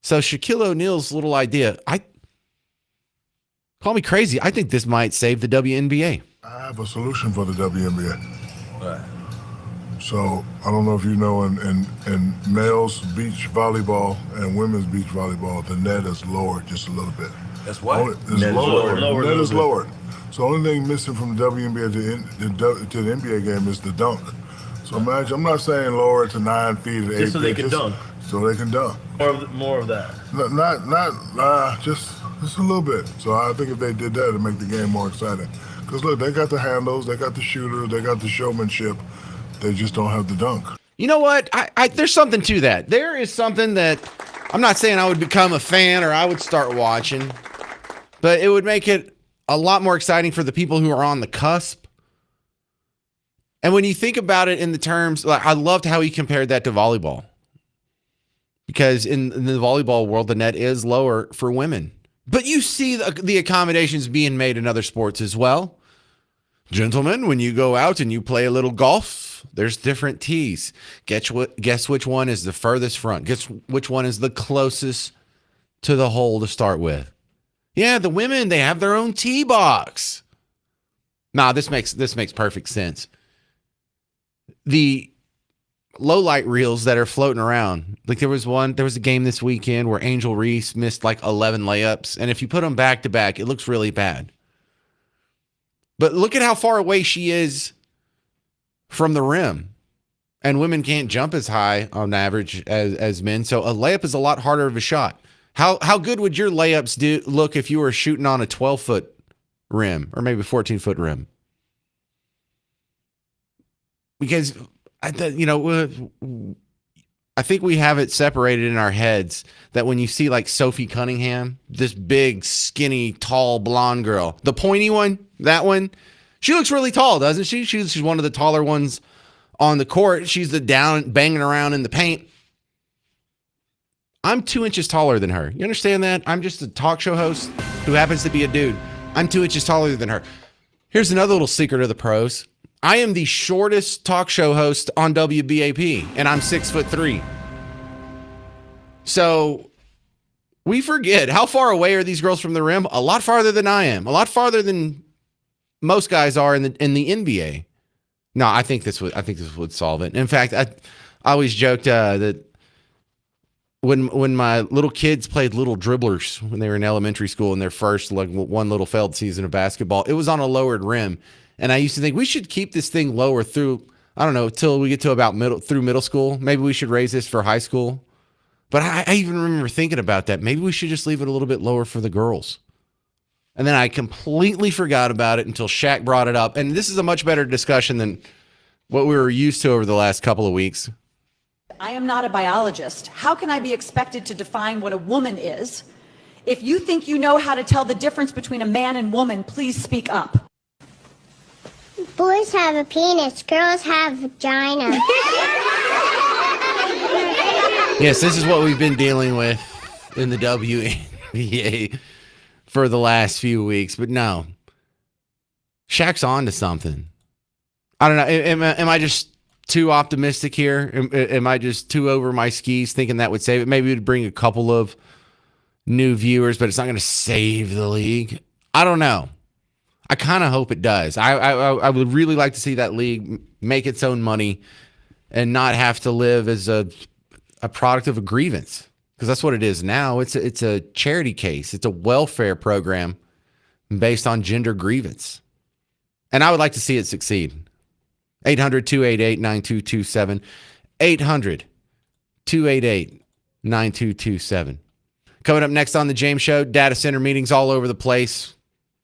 So Shaquille O'Neal's little idea, call me crazy, I think this might save the WNBA. I have a solution for the WNBA. Right. So I don't know if you know, in males beach volleyball and women's beach volleyball, the net is lowered just a little bit. That's what? It's lowered. The net is lowered. So the only thing missing from the WNBA to the NBA game is the dunk. So imagine, I'm not saying lower it to 9 feet or 8 feet. Just so they can dunk. So they can dunk. More of that. Just a little bit. So I think if they did that, it'd make the game more exciting. Because look, they got the handles, they got the shooters, they got the showmanship. They just don't have the dunk. You know what? There's something to that. There is something that I'm not saying I would become a fan or I would start watching, but it would make it a lot more exciting for the people who are on the cusp. And when you think about it in the terms, like, I loved how he compared that to volleyball. Because in the volleyball world, the net is lower for women. But you see the accommodations being made in other sports as well. Gentlemen, when you go out and you play a little golf, there's different tees. Guess which one is the furthest front? Guess which one is the closest to the hole to start with? Yeah, the women, they have their own tee box. Nah, this makes perfect sense. The low light reels that are floating around, like there was a game this weekend where Angel Reese missed like 11 layups, and if you put them back to back, it looks really bad. But look at how far away she is from the rim. And women can't jump as high on average as men, so a layup is a lot harder of a shot. How good would your layups look if you were shooting on a 12-foot rim or maybe 14-foot rim? Because, I think we have it separated in our heads that when you see like Sophie Cunningham, this big, skinny, tall, blonde girl, the pointy one, that one, she looks really tall, doesn't she? She's one of the taller ones on the court. She's the down banging around in the paint. I'm 2 inches taller than her. You understand that? I'm just a talk show host who happens to be a dude. I'm 2 inches taller than her. Here's another little secret of the pros. I am the shortest talk show host on WBAP, and I'm 6'3". So we forget how far away are these girls from the rim? A lot farther than I am. A lot farther than most guys are in the NBA. No, I think this would solve it. In fact, I always joked that when my little kids played little dribblers when they were in elementary school in their first like one little failed season of basketball, it was on a lowered rim, and I used to think we should keep this thing lower through, I don't know, till we get to about middle school. Maybe we should raise this for high school. But I even remember thinking about that. Maybe we should just leave it a little bit lower for the girls. And then I completely forgot about it until Shaq brought it up. And this is a much better discussion than what we were used to over the last couple of weeks. I am not a biologist. How can I be expected to define what a woman is? If you think you know how to tell the difference between a man and woman, please speak up. Boys have a penis, girls have vagina. Yes, this is what we've been dealing with in the WNBA for the last few weeks. But no, Shaq's on to something. I don't know. Am I just too optimistic here? Am I just too over my skis thinking that would save it? Maybe it would bring a couple of new viewers, but it's not going to save the league. I don't know. I kind of hope it does. I would really like to see that league make its own money and not have to live as a product of a grievance, because that's what it is now. It's a charity case. It's a welfare program based on gender grievance. And I would like to see it succeed. 800-288-9227. 800-288-9227. Coming up next on The James Show, data center meetings all over the place.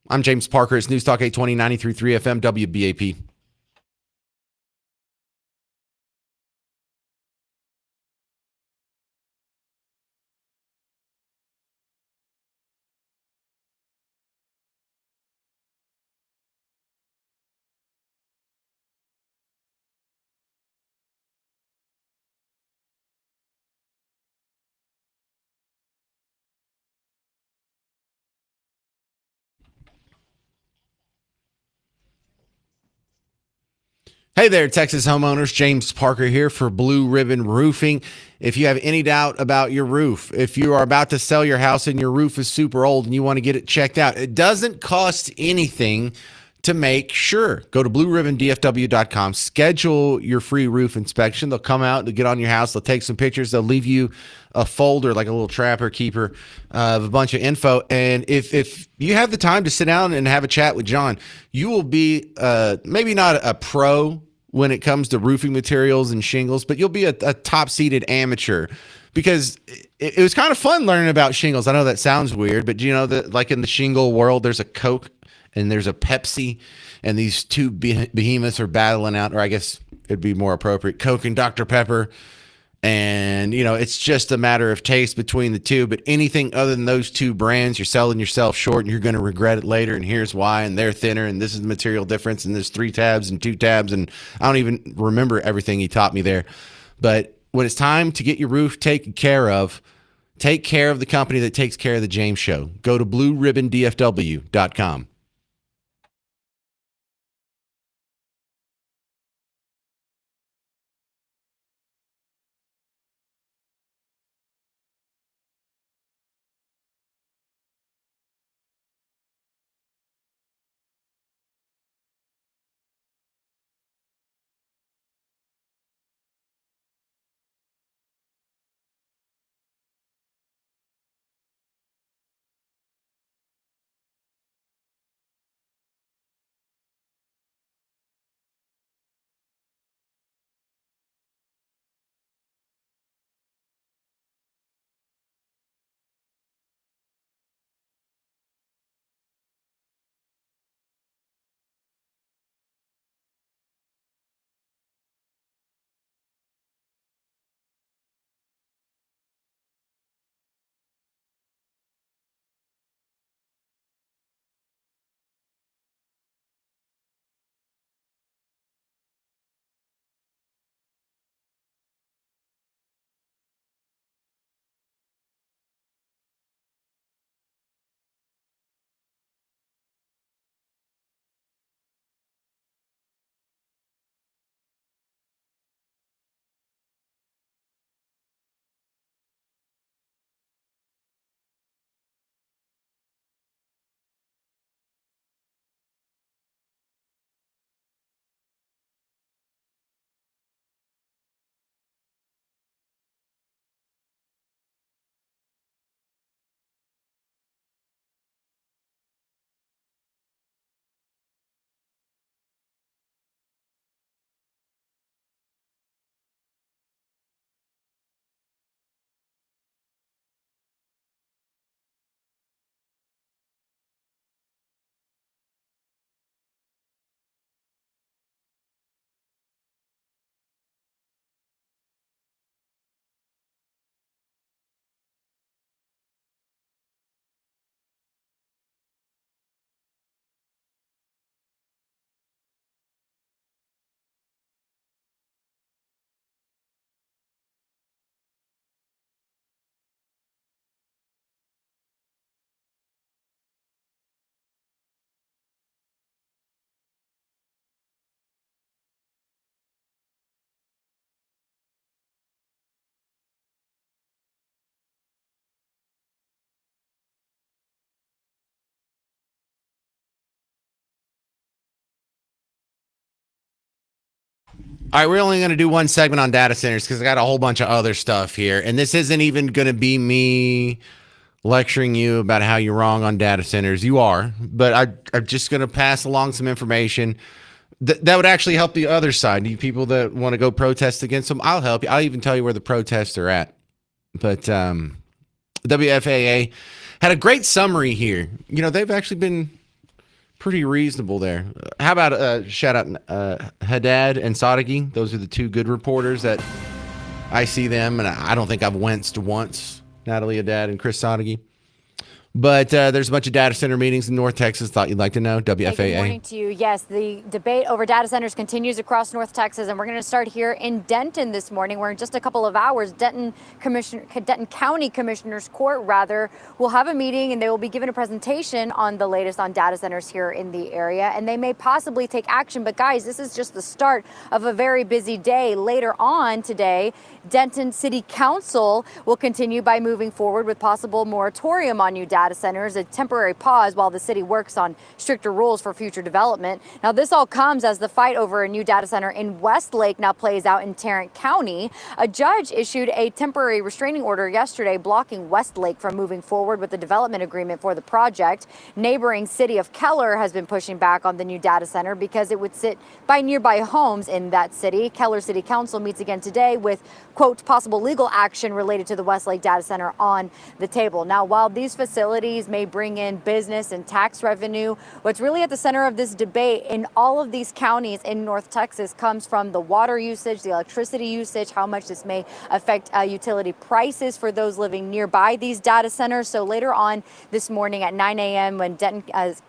I'm James Parker. It's News Talk 820, 93.3 FM, WBAP. Hey there, Texas homeowners. James Parker here for Blue Ribbon Roofing. If you have any doubt about your roof, if you are about to sell your house and your roof is super old and you want to get it checked out, it doesn't cost anything to make sure. Go to blueribbondfw.com, schedule your free roof inspection. They'll come out, they'll get on your house, they'll take some pictures, they'll leave you a folder, like a little trapper keeper of a bunch of info. And if you have the time to sit down and have a chat with John, you will be maybe not a pro when it comes to roofing materials and shingles, but you'll be a top-seeded amateur, because it was kind of fun learning about shingles. I know that sounds weird, but you know that, like in the shingle world, there's a Coke and there's a Pepsi, and these two behemoths are battling out, or I guess it'd be more appropriate, Coke and Dr. Pepper. And, you know, it's just a matter of taste between the two. But anything other than those two brands, you're selling yourself short, and you're going to regret it later. And here's why. And they're thinner, and this is the material difference. And there's 3 tabs and 2 tabs. And I don't even remember everything he taught me there. But when it's time to get your roof taken care of, take care of the company that takes care of the James Show. Go to blueribbondfw.com. All right, we're only going to do one segment on data centers because I got a whole bunch of other stuff here. And this isn't even going to be me lecturing you about how you're wrong on data centers. You are, but I'm just going to pass along some information that would actually help the other side. You people that want to go protest against them, I'll help you. I'll even tell you where the protests are at. But WFAA had a great summary here. You know, they've actually been pretty reasonable there. How about shout out Haddad and Sadeghi? Those are the two good reporters that I see them, and I don't think I've winced once. Natalie Haddad and Chris Sadeghi. But there's a bunch of data center meetings in North Texas. Thought you'd like to know. WFAA. Good morning to you. Yes, the debate over data centers continues across North Texas, and we're going to start here in Denton this morning, where in just a couple of hours, Denton County Commissioner's Court, will have a meeting, and they will be given a presentation on the latest on data centers here in the area, and they may possibly take action. But guys, this is just the start of a very busy day. Later on today, Denton City Council will continue by moving forward with possible moratorium on new data centers, a temporary pause while the city works on stricter rules for future development. Now, this all comes as the fight over a new data center in Westlake now plays out in Tarrant County. A judge issued a temporary restraining order yesterday blocking Westlake from moving forward with the development agreement for the project. Neighboring city of Keller has been pushing back on the new data center because it would sit by nearby homes in that city. Keller City Council meets again today with, quote, possible legal action related to the Westlake data center on the table. Now, while these facilities may bring in business and tax revenue, what's really at the center of this debate in all of these counties in North Texas comes from the water usage, the electricity usage, how much this may affect utility prices for those living nearby these data centers. So later on this morning at 9 a.m. when Denton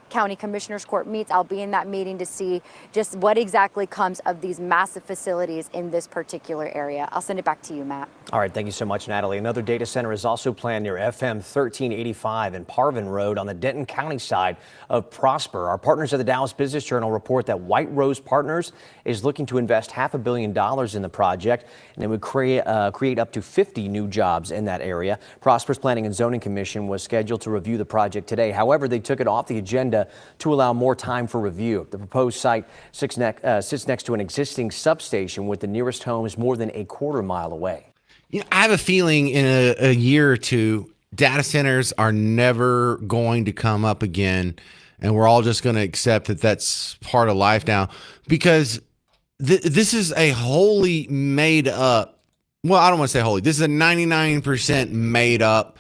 County Commissioner's Court meets, I'll be in that meeting to see just what exactly comes of these massive facilities in this particular area. I'll send it back to you, Matt. All right, thank you so much, Natalie. Another data center is also planned near FM 1385 and Parvin Road on the Denton County side of Prosper. Our partners at the Dallas Business Journal report that White Rose Partners is looking to invest $500 million in the project, and it would create up to 50 new jobs in that area. Prosper's Planning and Zoning Commission was scheduled to review the project today. However, they took it off the agenda to allow more time for review. The proposed site sits next to an existing substation with the nearest homes more than a quarter mile away. You know, I have a feeling in a year or two, data centers are never going to come up again, and we're all just going to accept that that's part of life now, because this is a wholly made up, well, I don't want to say wholly, this is a 99% made up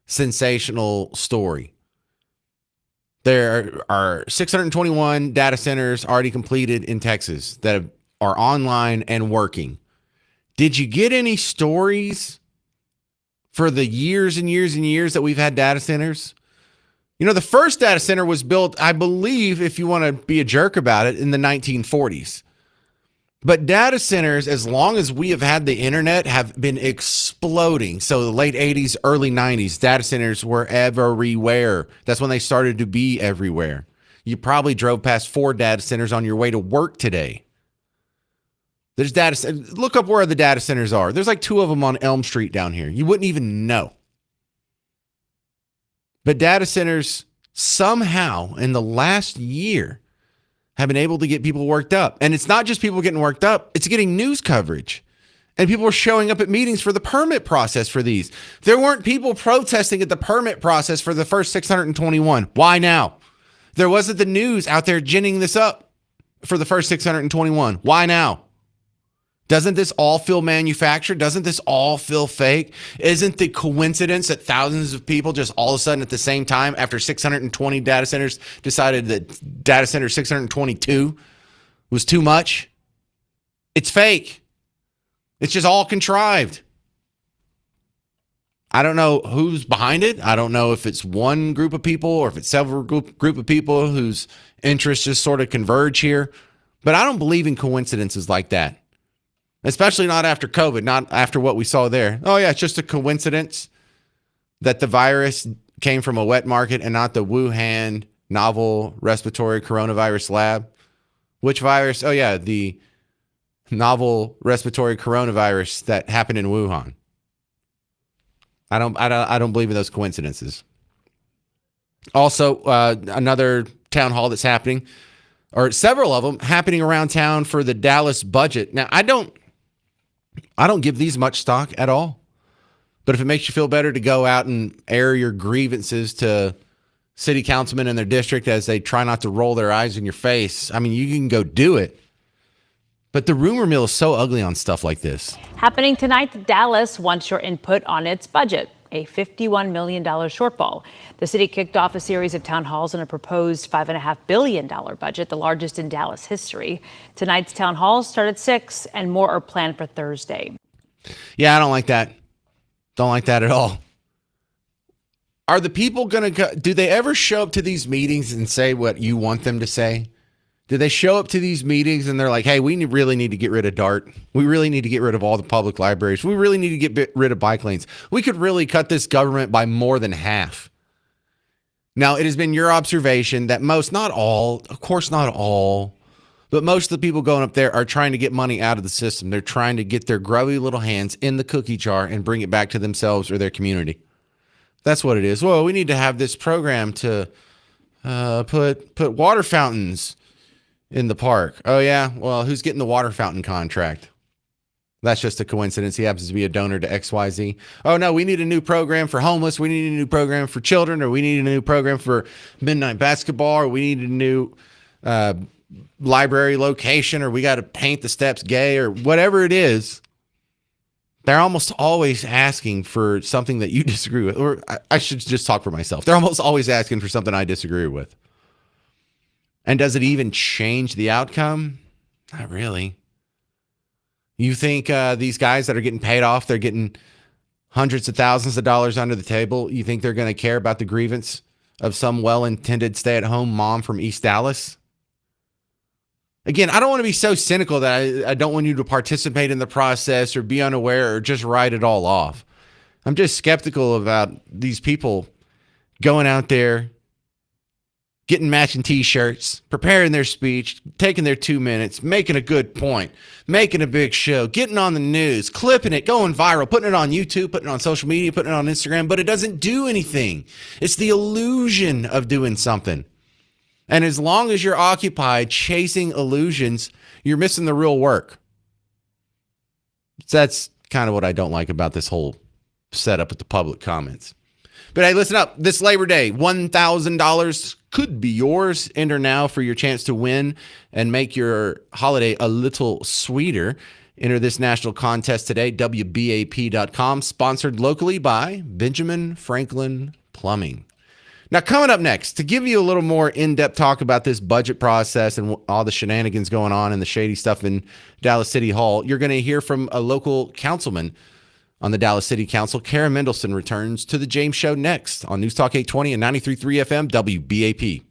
sensational story. There are 621 data centers already completed in Texas that are online and working. Did you get any stories for the years and years and years that we've had data centers? You know, the first data center was built, I believe, if you want to be a jerk about it, in the 1940s. But data centers, as long as we have had the internet, have been exploding. So the late 80s, early 90s, data centers were everywhere. That's when they started to be everywhere. You probably drove past 4 data centers on your way to work today. There's data. Look up where the data centers are. There's like 2 of them on Elm Street down here. You wouldn't even know. But data centers somehow in the last year have been able to get people worked up. And it's not just people getting worked up, it's getting news coverage. And people are showing up at meetings for the permit process for these. There weren't people protesting at the permit process for the first 621. Why now? There wasn't the news out there ginning this up for the first 621. Why now? Doesn't this all feel manufactured? Doesn't this all feel fake? Isn't the coincidence that thousands of people just all of a sudden at the same time after 620 data centers decided that data center 622 was too much? It's fake. It's just all contrived. I don't know who's behind it. I don't know if it's one group of people or if it's several group of people whose interests just sort of converge here. But I don't believe in coincidences like that. Especially not after COVID, not after what we saw there. Oh, yeah, it's just a coincidence that the virus came from a wet market and not the Wuhan novel respiratory coronavirus lab. Which virus? Oh, yeah, the novel respiratory coronavirus that happened in Wuhan. I don't believe in those coincidences. Also, another town hall that's happening. or several of them happening around town for the Dallas budget. Now, I don't give these much stock at all. But if it makes you feel better to go out and air your grievances to city councilmen in their district as they try not to roll their eyes in your face, I mean, you can go do it. But the rumor mill is so ugly on stuff like this. Happening tonight, Dallas wants your input on its budget, a $51 million shortfall. The city kicked off a series of town halls on a proposed $5.5 billion budget, the largest in Dallas history. Tonight's town halls start at 6, and more are planned for Thursday. Yeah, I don't like that. Don't like that at all. Are the people going to go? Do they ever show up to these meetings and say what you want them to say? Do they show up to these meetings and they're like, hey, we really need to get rid of DART. We really need to get rid of all the public libraries. We really need to get rid of bike lanes. We could really cut this government by more than half. Now, it has been your observation that most, not all, of course not all, but most of the people going up there are trying to get money out of the system. They're trying to get their grubby little hands in the cookie jar and bring it back to themselves or their community. That's what it is. Well, we need to have this program to put water fountains in the park. Oh, yeah? Well, who's getting the water fountain contract? That's just a coincidence. He happens to be a donor to XYZ. Oh, no, we need a new program for homeless. We need a new program for children, or we need a new program for midnight basketball, or we need a new library location, or we got to paint the steps gay, or whatever it is. They're almost always asking for something that you disagree with. Or I should just talk for myself. They're almost always asking for something I disagree with. And does it even change the outcome? Not really. You think these guys that are getting paid off, they're getting hundreds of thousands of dollars under the table, you think they're going to care about the grievance of some well-intended stay-at-home mom from East Dallas? Again, I don't want to be so cynical that I don't want you to participate in the process or be unaware or just write it all off. I'm just skeptical about these people going out there, getting matching T-shirts, preparing their speech, taking their 2 minutes, making a good point, making a big show, getting on the news, clipping it, going viral, putting it on YouTube, putting it on social media, putting it on Instagram, but it doesn't do anything. It's the illusion of doing something. And as long as you're occupied chasing illusions, you're missing the real work. So that's kind of what I don't like about this whole setup with the public comments. But hey, listen up. This Labor Day, $1,000 could be yours. Enter now for your chance to win and make your holiday a little sweeter. Enter this national contest today, WBAP.com, sponsored locally by Benjamin Franklin Plumbing. Now, coming up next, to give you a little more in-depth talk about this budget process and all the shenanigans going on and the shady stuff in Dallas City Hall, you're going to hear from a local councilman on the Dallas City Council. Karen Mendelson returns to The James Show next on News Talk 820 and 93.3 FM WBAP.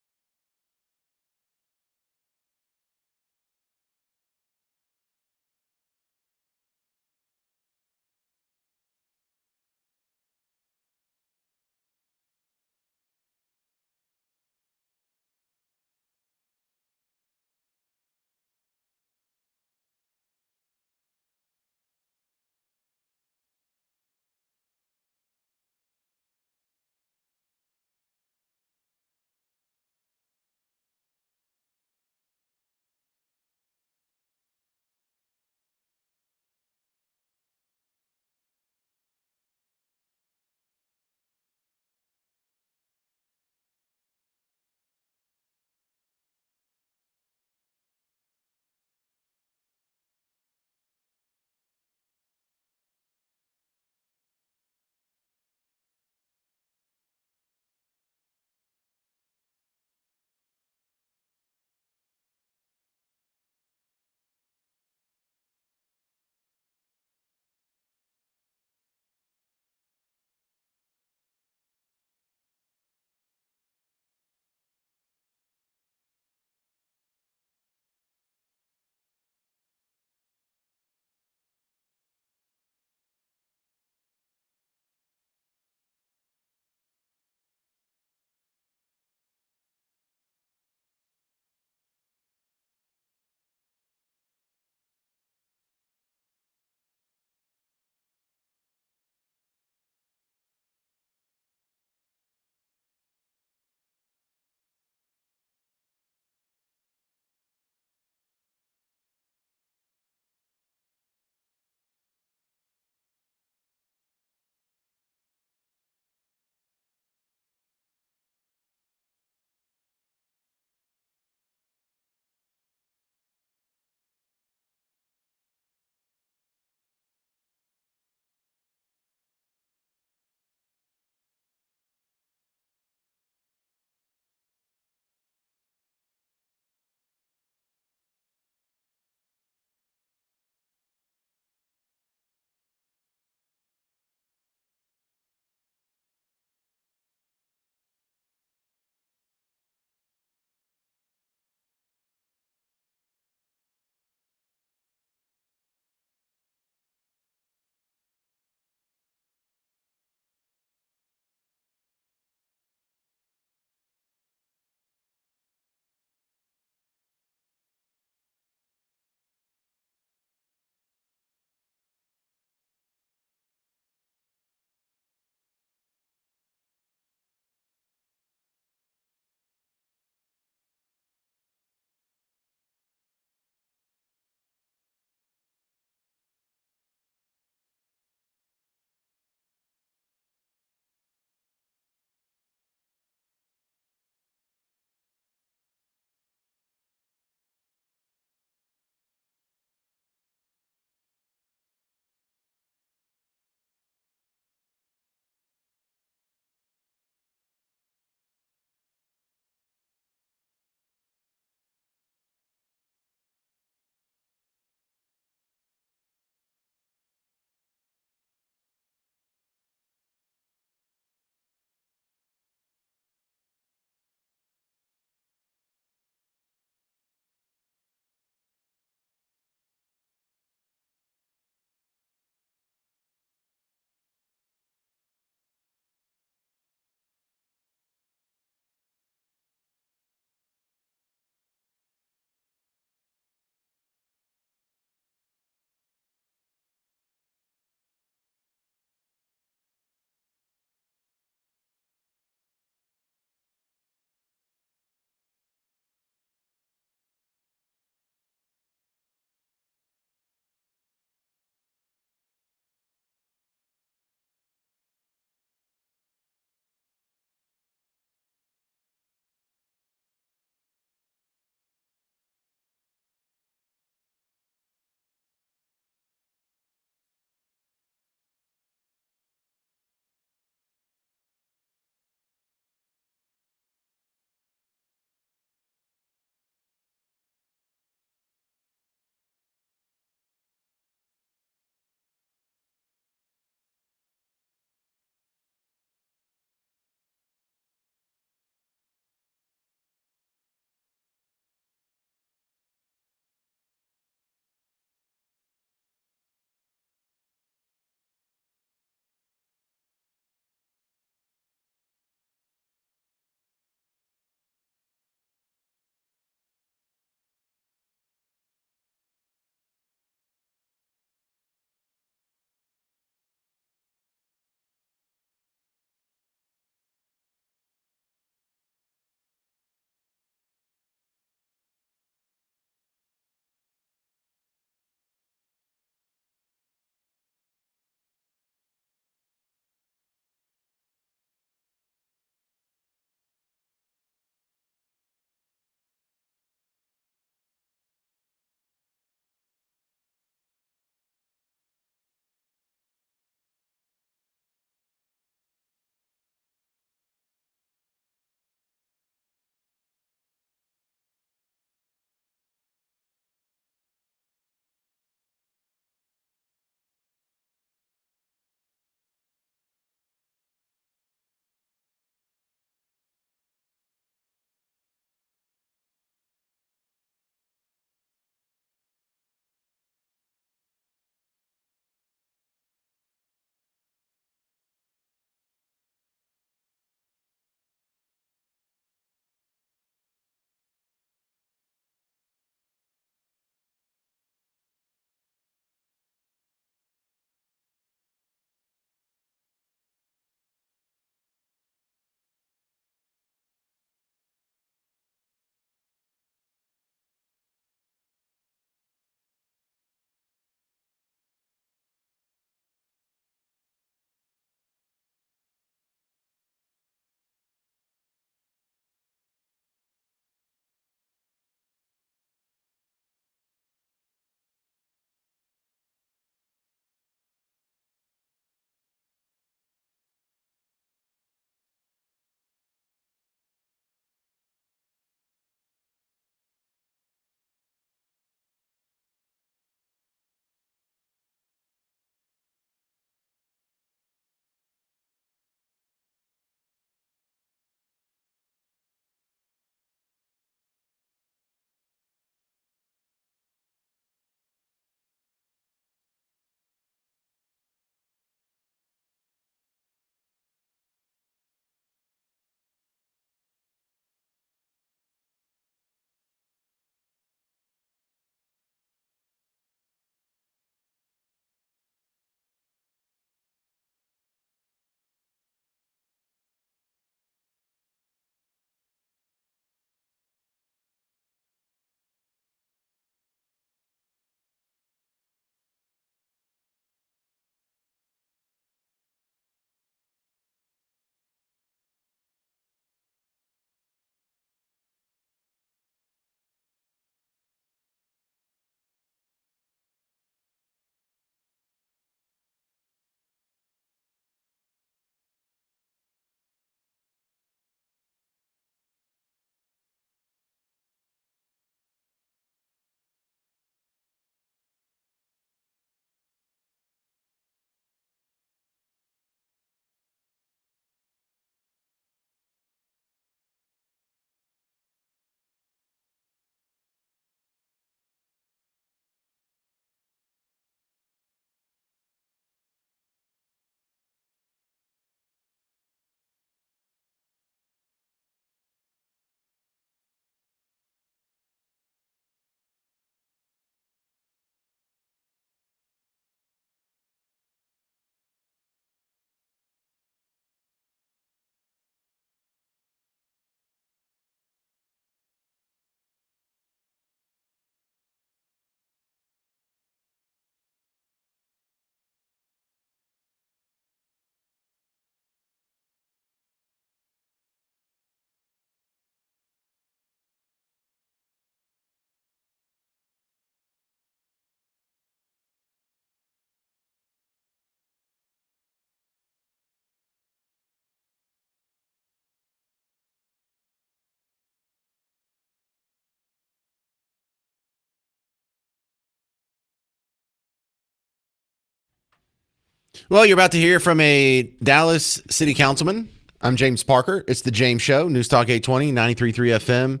Well, you're about to hear from a Dallas city councilman. I'm James Parker. It's the James Show, News Talk 820, 93.3 FM,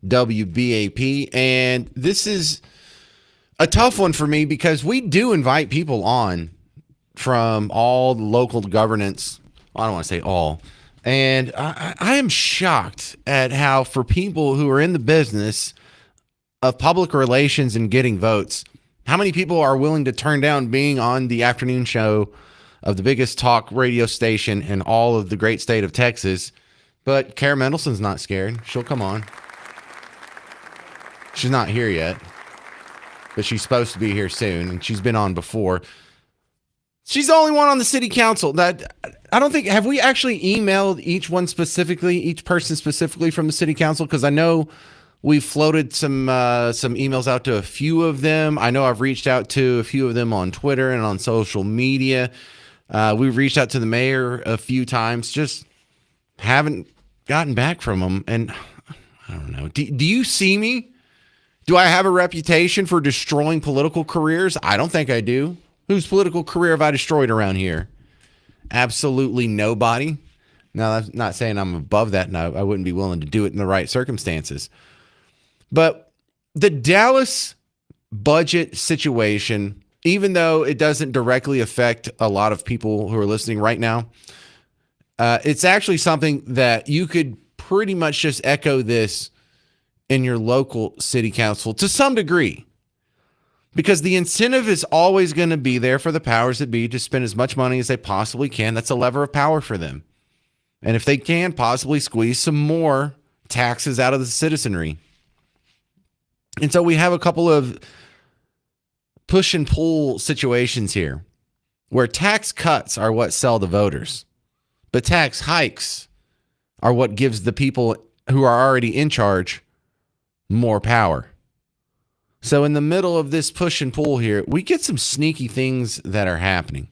WBAP. And this is a tough one for me because we do invite people on from all the local governance. I don't want to say all. And I am shocked at how, for people who are in the business of public relations and getting votes, how many people are willing to turn down being on the afternoon show of the biggest talk radio station in all of the great state of Texas. But Kara Mendelson's not scared. She'll come on. She's not here yet, but she's supposed to be here soon, and she's been on before. She's the only one on the city council that I don't think, have we actually emailed each person specifically from the city council? Because I know we've floated some emails out to a few of them. I know I've reached out to a few of them on Twitter and on social media. We've reached out to the mayor a few times, just haven't gotten back from them. And I don't know. Do you see me? Do I have a reputation for destroying political careers? I don't think I do. Whose political career have I destroyed around here? Absolutely nobody. Now, that's not saying I'm above that. No, I wouldn't be willing to do it in the right circumstances. But the Dallas budget situation, even though it doesn't directly affect a lot of people who are listening right now, it's actually something that you could pretty much just echo this in your local city council to some degree, because the incentive is always going to be there for the powers that be to spend as much money as they possibly can. That's a lever of power for them. And if they can possibly squeeze some more taxes out of the citizenry. And so we have a couple of push and pull situations here where tax cuts are what sell the voters, but tax hikes are what gives the people who are already in charge more power. So in the middle of this push and pull here, we get some sneaky things that are happening.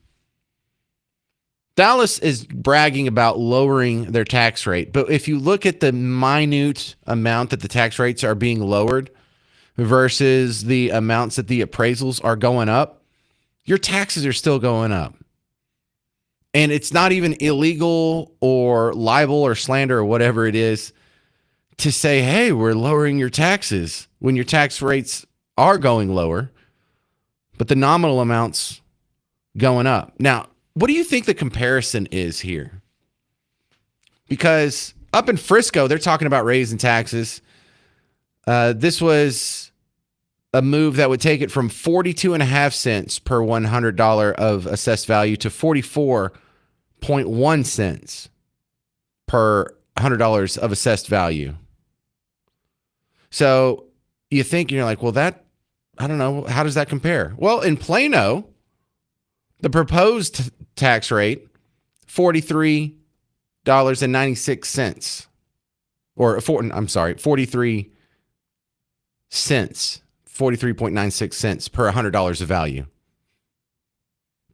Dallas is bragging about lowering their tax rate, but if you look at the minute amount that the tax rates are being lowered versus the amounts that the appraisals are going up, your taxes are still going up. And it's not even illegal or libel or slander or whatever it is to say, hey, we're lowering your taxes when your tax rates are going lower, but the nominal amounts going up. Now, what do you think the comparison is here? Because up in Frisco, they're talking about raising taxes. This was a move that would take it from 42.5 cents per $100 of assessed value to 44.1 cents per $100 of assessed value. So you think, you're like, well, that, I don't know, how does that compare? Well, in Plano, the proposed tax rate, $43.96, or 43 cents, 43.96 cents per $100 of value.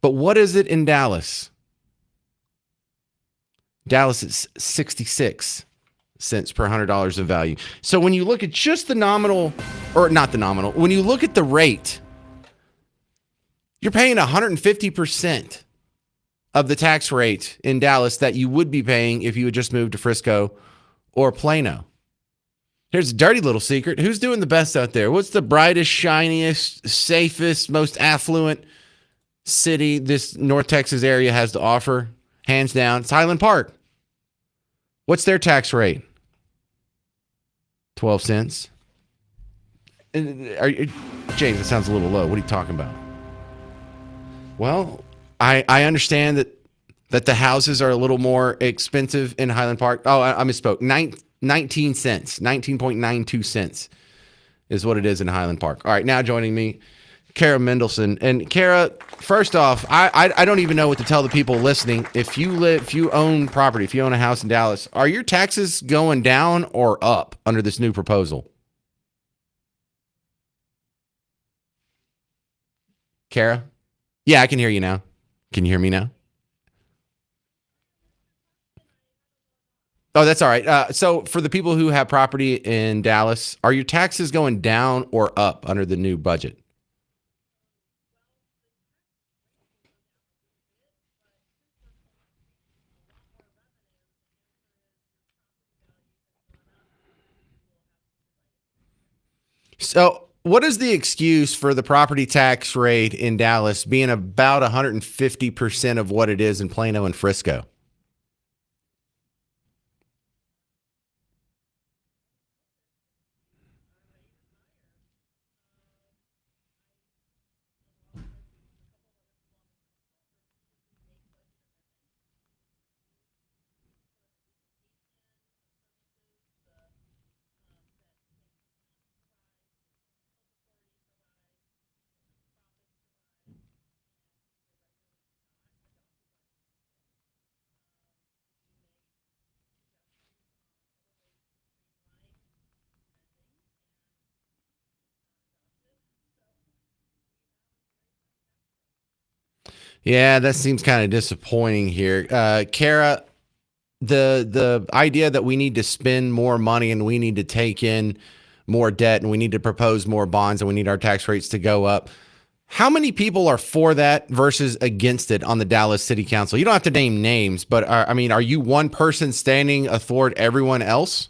But what is it in Dallas? Dallas is 66 cents per $100 of value. So when you look at just the nominal, or not the nominal, when you look at the rate, you're paying 150% of the tax rate in Dallas that you would be paying if you had just moved to Frisco or Plano. Here's a dirty little secret. Who's doing the best out there? What's the brightest, shiniest, safest, most affluent city this North Texas area has to offer? Hands down, it's Highland Park. What's their tax rate? 12 cents. James, it sounds a little low. What are you talking about? Well, I understand that the houses are a little more expensive in Highland Park. Oh, I misspoke. 19 cents, 19.92 cents is what it is in Highland Park. All right, now joining me, Kara Mendelson. And Kara, first off, I don't even know what to tell the people listening. If you own property, if you own a house in Dallas, are your taxes going down or up under this new proposal? Kara? Yeah, I can hear you now. Can you hear me now? Oh, that's all right. So for the people who have property in Dallas, are your taxes going down or up under the new budget? So, what is the excuse for the property tax rate in Dallas being about 150% of what it is in Plano and Frisco? Yeah, that seems kind of disappointing here. Kara, the idea that we need to spend more money and we need to take in more debt and we need to propose more bonds and we need our tax rates to go up. How many people are for that versus against it on the Dallas City Council? You don't have to name names, but I mean, are you one person standing athwart everyone else?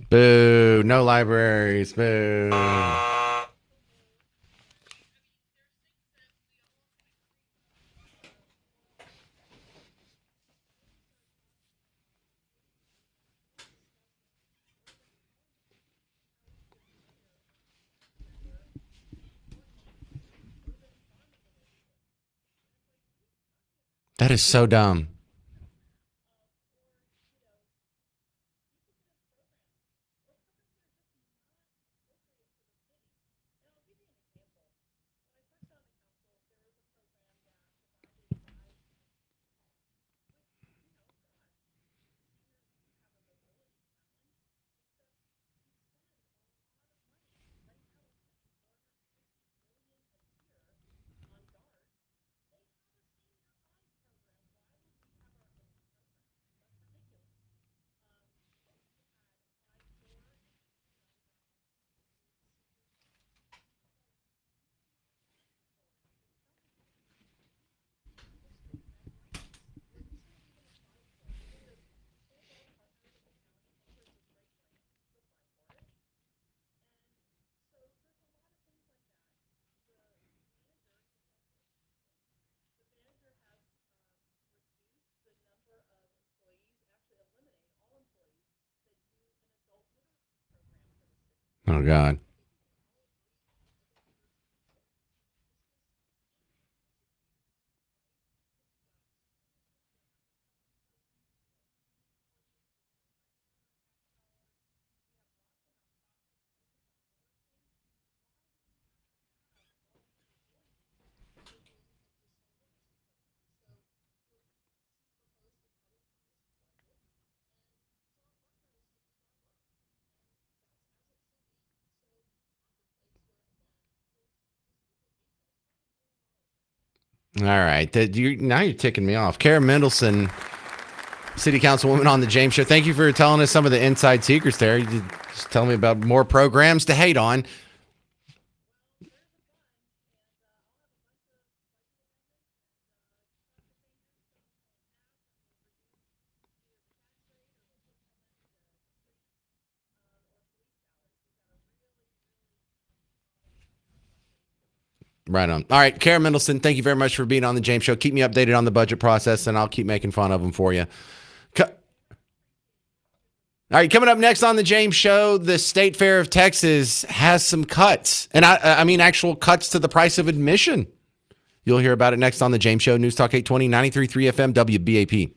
Boo, no libraries, boo. That is so dumb. Oh, God. All right. Now you're ticking me off. Kara Mendelson, City Councilwoman on the James Show. Thank you for telling us some of the inside secrets there. You did just tell me about more programs to hate on. Right on. All right, Karen Mendelson, thank you very much for being on the James Show. Keep me updated on the budget process, and I'll keep making fun of them for you. All right, coming up next on the James Show, the State Fair of Texas has some cuts, and I mean actual cuts to the price of admission. You'll hear about it next on the James Show, News Talk 820, 93.3 FM, WBAP.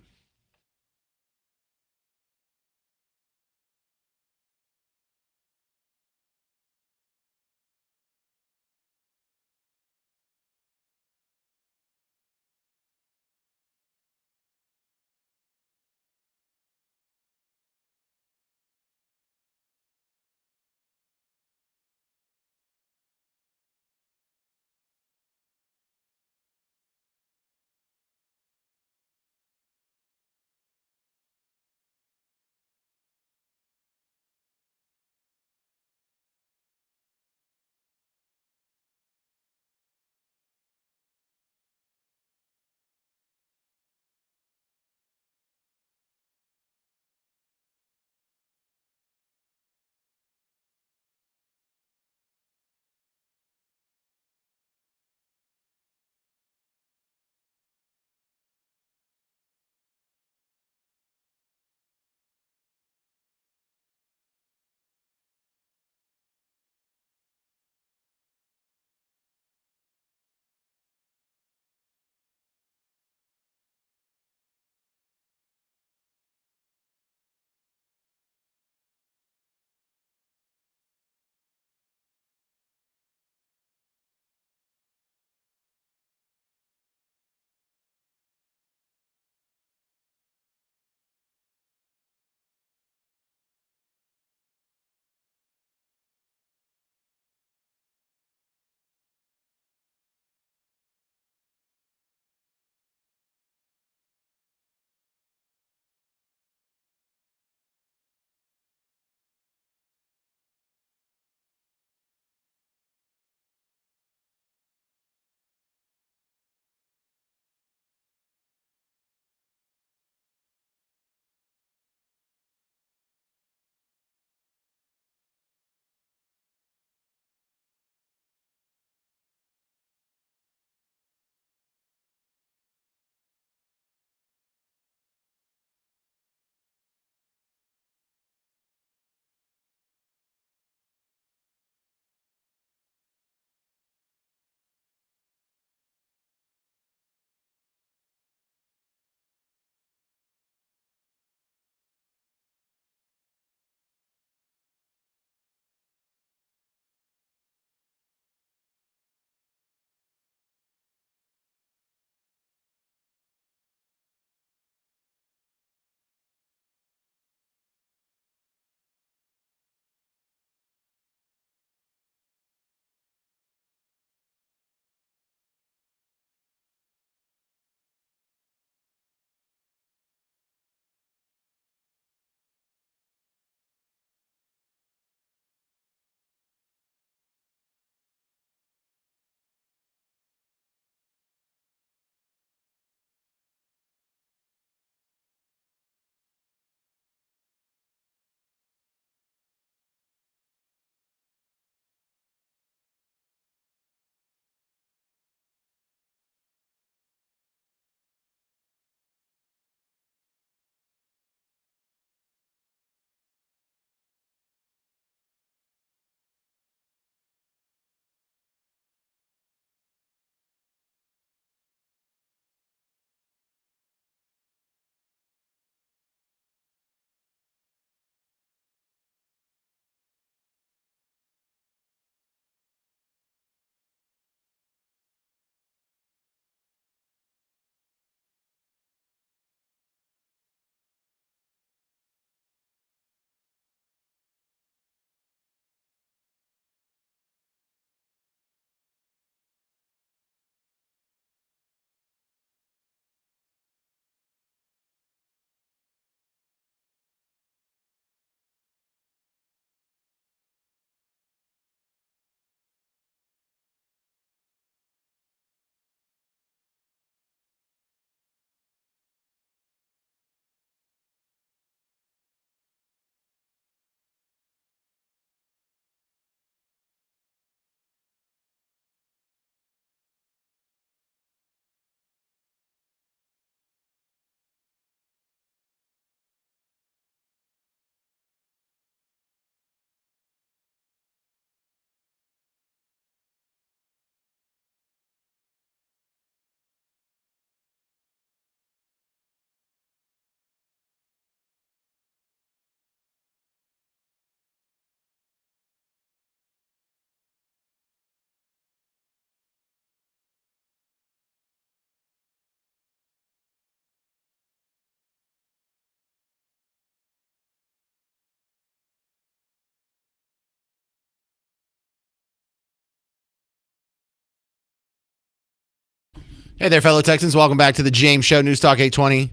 Hey there, fellow Texans. Welcome back to the James Show, News Talk 820,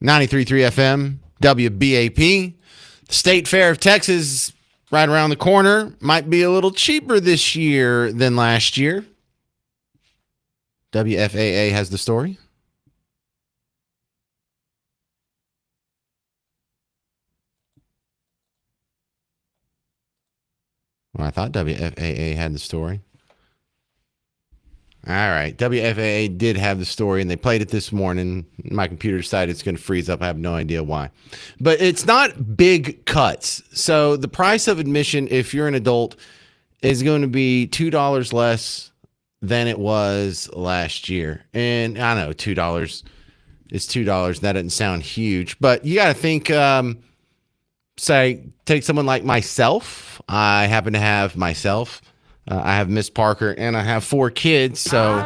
93.3 FM, WBAP. The State Fair of Texas, right around the corner, might be a little cheaper this year than last year. WFAA has the story. Well, I thought WFAA had the story. All right. WFAA did have the story, and they played it this morning. My computer decided it's going to freeze up. I have no idea why. But it's not big cuts. So the price of admission, if you're an adult, is going to be $2 less than it was last year. And I know $2 is $2. That doesn't sound huge. But you got to think, say, take someone like myself. I happen to have myself. I have Miss Parker, and I have 4 kids. So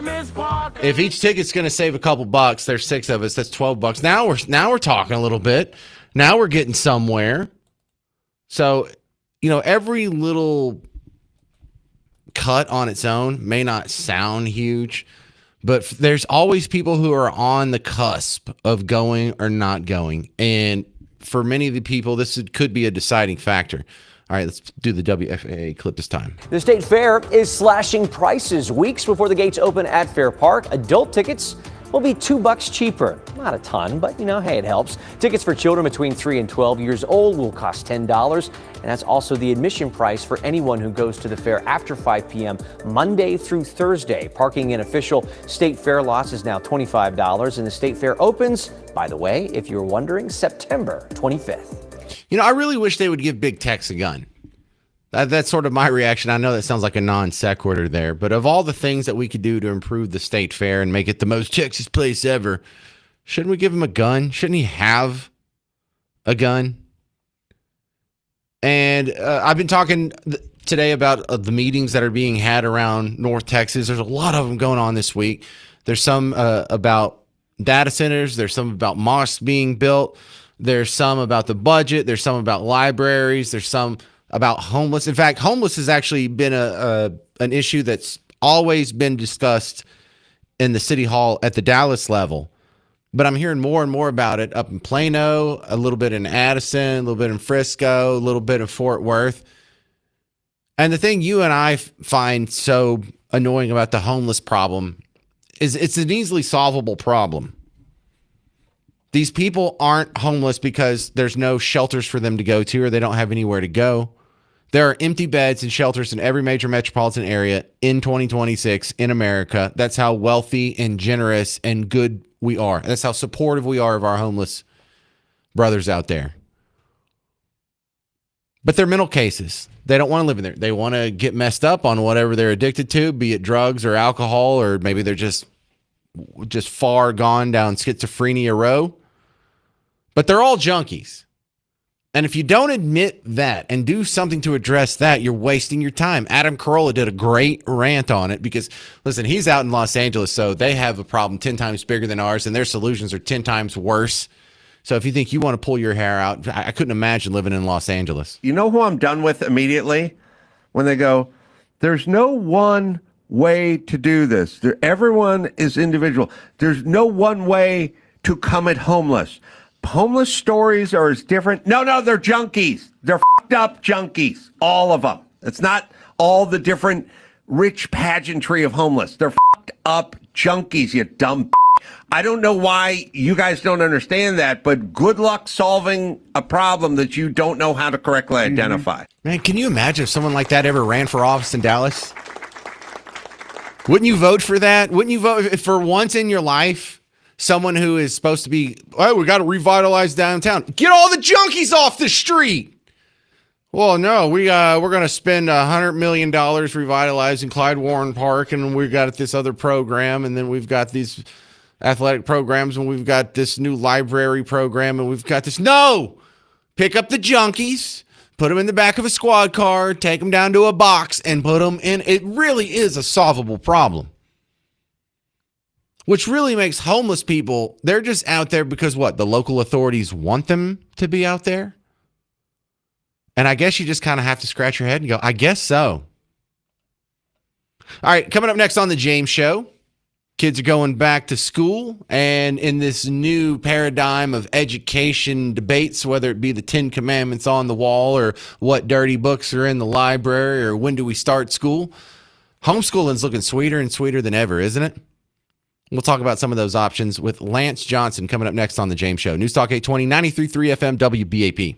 if each ticket's going to save a couple bucks, there's 6 of us. That's $12. Now we're talking a little bit. Now we're getting somewhere. So, every little cut on its own may not sound huge, but there's always people who are on the cusp of going or not going. And for many of the people, this could be a deciding factor. All right, let's do the WFAA clip this time. The State Fair is slashing prices weeks before the gates open at Fair Park. Adult tickets will be $2 cheaper. Not a ton, but hey, it helps. Tickets for children between 3 and 12 years old will cost $10, and that's also the admission price for anyone who goes to the fair after 5 p.m. Monday through Thursday. Parking in official State Fair lots is now $25, and the State Fair opens, by the way, if you're wondering, September 25th. I really wish they would give Big Tex a gun. That's sort of my reaction. I know that sounds like a non sequitur there, but of all the things that we could do to improve the State Fair and make it the most Texas place ever, shouldn't we give him a gun? Shouldn't he have a gun? And I've been talking today about the meetings that are being had around North Texas. There's a lot of them going on this week. There's some about data centers. There's some about mosques being built. There's some about the budget. There's some about libraries. There's some about homeless. In fact, homeless has actually been an issue that's always been discussed in the city hall at the Dallas level. But I'm hearing more and more about it up in Plano, a little bit in Addison, a little bit in Frisco, a little bit in Fort Worth. And the thing you and I find so annoying about the homeless problem is it's an easily solvable problem. These people aren't homeless because there's no shelters for them to go to or they don't have anywhere to go. There are empty beds and shelters in every major metropolitan area in 2026 in America. That's how wealthy and generous and good we are. That's how supportive we are of our homeless brothers out there. But they're mental cases. They don't want to live in there. They want to get messed up on whatever they're addicted to, be it drugs or alcohol, or maybe they're just far gone down schizophrenia row. But they're all junkies. And if you don't admit that and do something to address that, you're wasting your time. Adam Carolla did a great rant on it because, listen, he's out in Los Angeles, so they have a problem 10 times bigger than ours, and their solutions are 10 times worse. So if you think you want to pull your hair out, I couldn't imagine living in Los Angeles. You know who I'm done with immediately? When they go, there's no one way to do this. Everyone is individual. There's no one way to come at homeless. Homeless stories are as different. No, they're junkies. They're fucked up junkies. All of them. It's not all the different rich pageantry of homeless. They're fucked up junkies, you dumb. I don't know why you guys don't understand that, but good luck solving a problem that you don't know how to correctly identify. Man, can you imagine if someone like that ever ran for office in Dallas? Wouldn't you vote for that? Wouldn't you vote for once in your life? Someone who is supposed to be, oh, we got to revitalize downtown. Get all the junkies off the street. Well, no, we're going to spend $100 million revitalizing Clyde Warren Park, and we've got this other program, and then we've got these athletic programs, and we've got this new library program, and we've got this. No! Pick up the junkies, put them in the back of a squad car, take them down to a box, and put them in. It really is a solvable problem. Which really makes homeless people, they're just out there because what? The local authorities want them to be out there? And I guess you just kind of have to scratch your head and go, I guess so. All right, coming up next on The James Show, Kids are going back to school, and in this new paradigm of education debates, whether it be the 10 Commandments on the wall or what dirty books are in the library or when do we start school, homeschooling's looking sweeter and sweeter than ever, isn't it? We'll talk about some of those options with Lance Johnson coming up next on The James Show. News Talk 820, 93.3 FM, WBAP.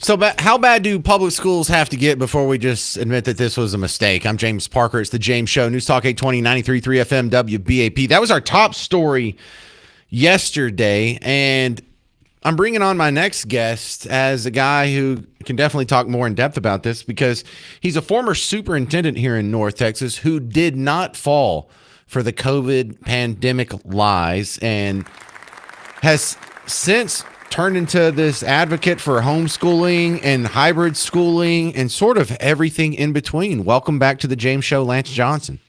So, how bad do public schools have to get before we just admit that this was a mistake? I'm James Parker. It's the James Show. News Talk 820, 93.3 FM, WBAP. That was our top story yesterday. And I'm bringing on my next guest as a guy who can definitely talk more in depth about this because he's a former superintendent here in North Texas who did not fall for the COVID pandemic lies and has since turned into this advocate for homeschooling and hybrid schooling and sort of everything in between. Welcome back to the James Show, Lance Johnson.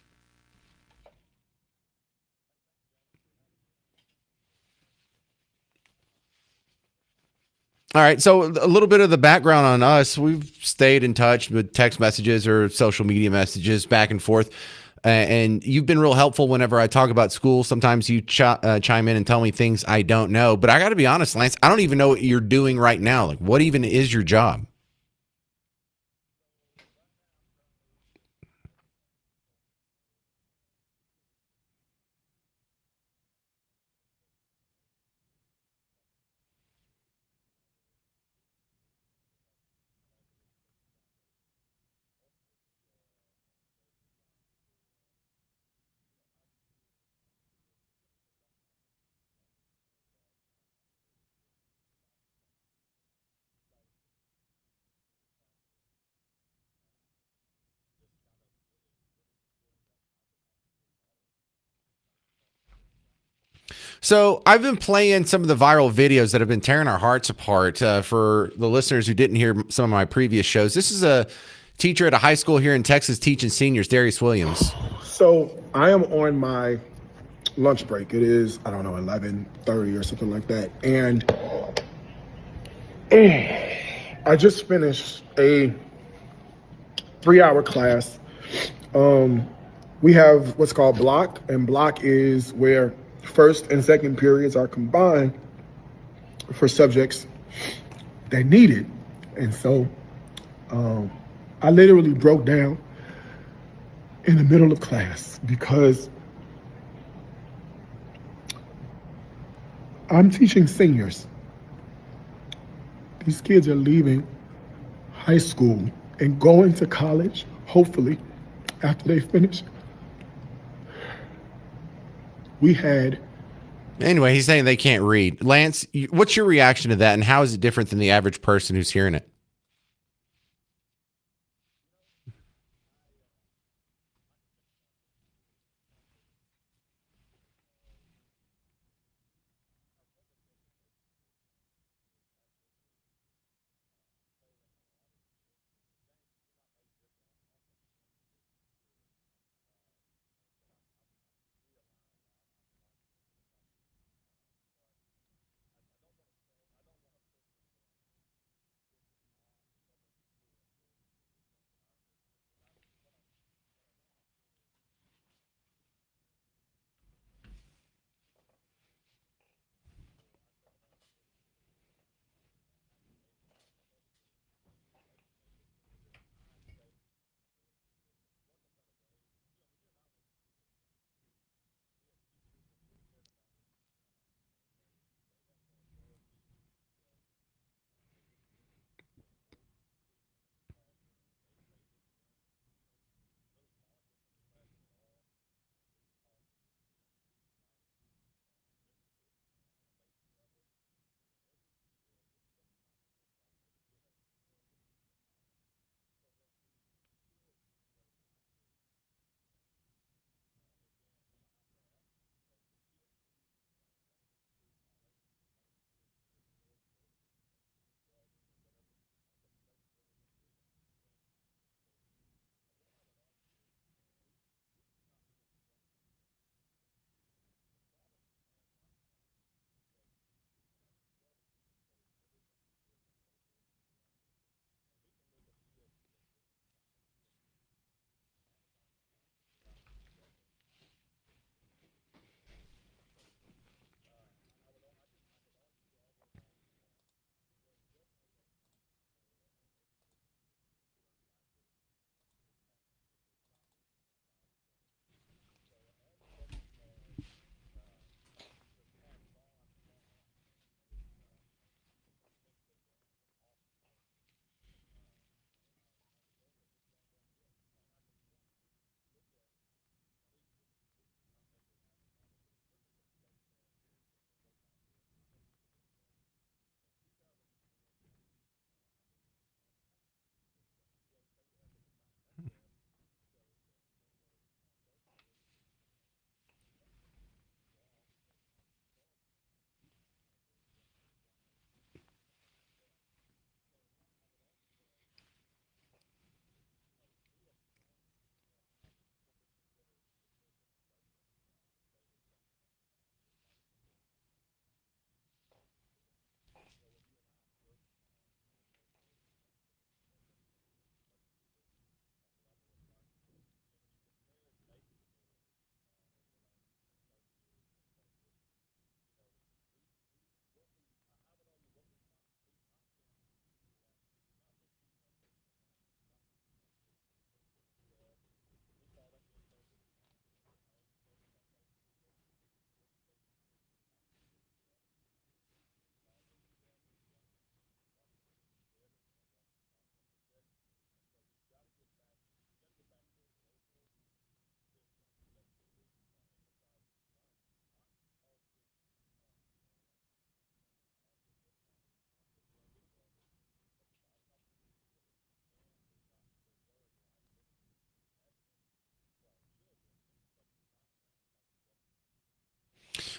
All right, so a little bit of the background on us. We've stayed in touch with text messages or social media messages back and forth. And you've been real helpful whenever I talk about school. Sometimes you chime in and tell me things I don't know. But I got to be honest, Lance, I don't even know what you're doing right now. Like, what even is your job? So I've been playing some of the viral videos that have been tearing our hearts apart for the listeners who didn't hear some of my previous shows. This is a teacher at a high school here in Texas teaching seniors, Darius Williams. So I am on my lunch break. It is, I don't know, 11:30 or something like that. And I just finished a 3-hour class. We have what's called block, and block is where first and second periods are combined for subjects that need it. And so I literally broke down in the middle of class because I'm teaching seniors. These kids are leaving high school and going to college, hopefully, after they finish. We had. Anyway, he's saying they can't read. Lance, what's your reaction to that, and how is it different than the average person who's hearing it?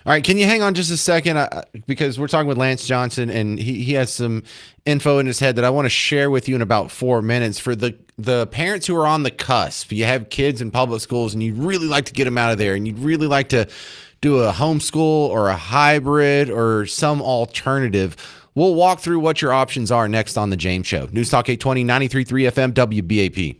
All right, can you hang on just a second? Because we're talking with Lance Johnson, and he has some info in his head that I want to share with you in about 4 minutes. For the parents who are on the cusp, you have kids in public schools, and you'd really like to get them out of there, and you'd really like to do a homeschool or a hybrid or some alternative. We'll walk through what your options are next on The James Show. News Talk 820, 93.3 FM, WBAP.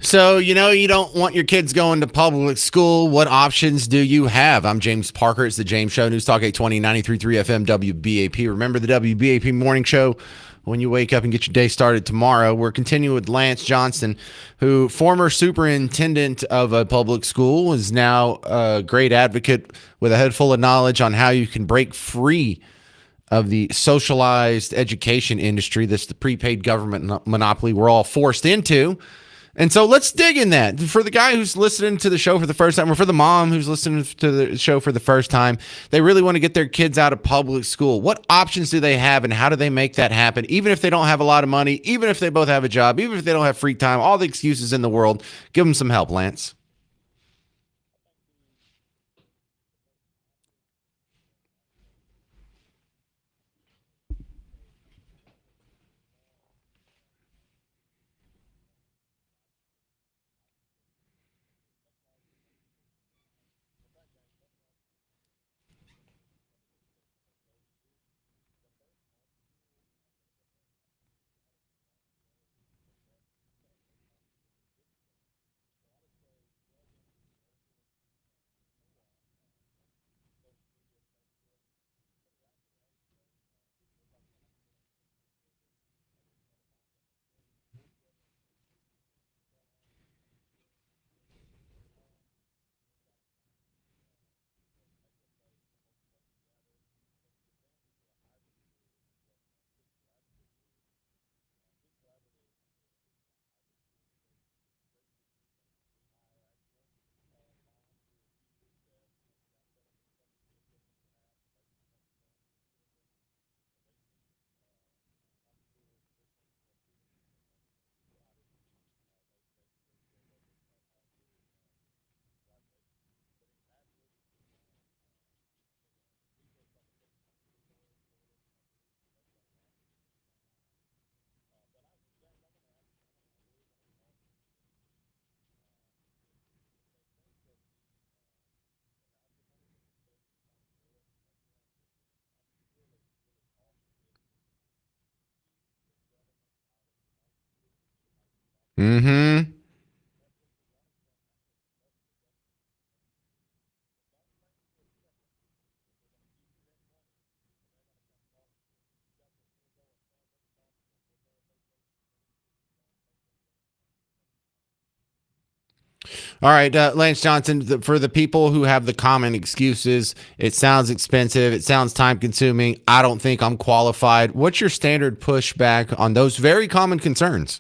So, you don't want your kids going to public school. What options do you have? I'm James Parker. It's the James Show, News Talk 820, 93.3 FM, WBAP. Remember the WBAP morning show when you wake up and get your day started tomorrow. We're continuing with Lance Johnson, who former superintendent of a public school, is now a great advocate with a head full of knowledge on how you can break free of the socialized education industry. That's the prepaid government monopoly we're all forced into. And so let's dig in that. For the guy who's listening to the show for the first time, or for the mom who's listening to the show for the first time, they really want to get their kids out of public school. What options do they have, and how do they make that happen? Even if they don't have a lot of money, even if they both have a job, even if they don't have free time, all the excuses in the world, give them some help, Lance. Mm-hmm. All right, Lance Johnson, for the people who have the common excuses, it sounds expensive, it sounds time consuming, I don't think I'm qualified. What's your standard pushback on those very common concerns?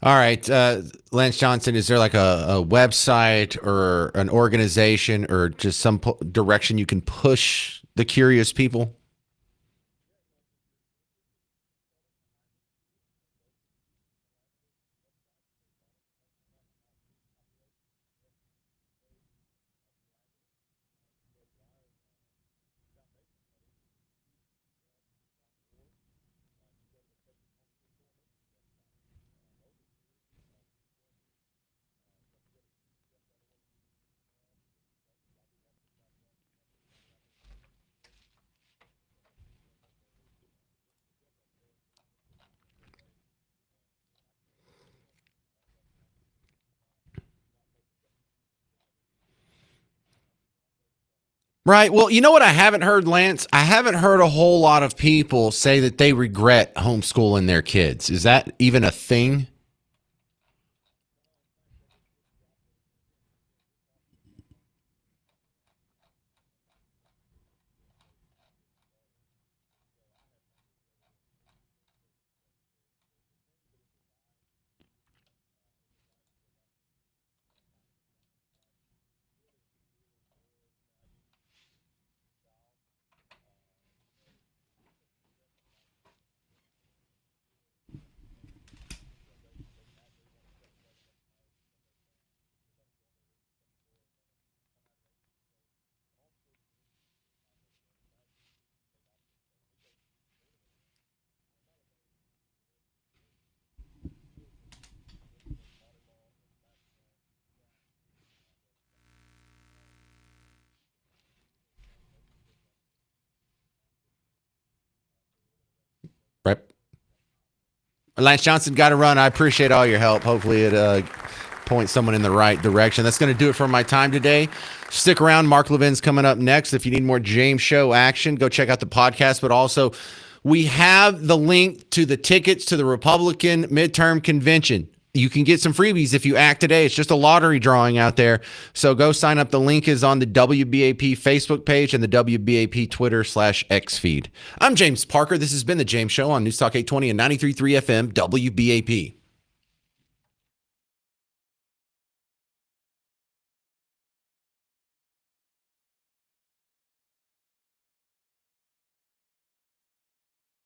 All right, Lance Johnson, is there like a website or an organization or just some direction you can push the curious people? Right. Well, you know what I haven't heard, Lance? I haven't heard a whole lot of people say that they regret homeschooling their kids. Is that even a thing? Right. Lance Johnson, got to run. I appreciate all your help. Hopefully it points someone in the right direction. That's going to do it for my time today. Stick around. Mark Levin's coming up next. If you need more James Show action, go check out the podcast. But also, we have the link to the tickets to the Republican midterm convention. You can get some freebies if you act today. It's just a lottery drawing out there. So go sign up. The link is on the WBAP Facebook page and the WBAP Twitter/X feed. I'm James Parker. This has been The James Show on News Talk 820 and 93.3 FM WBAP.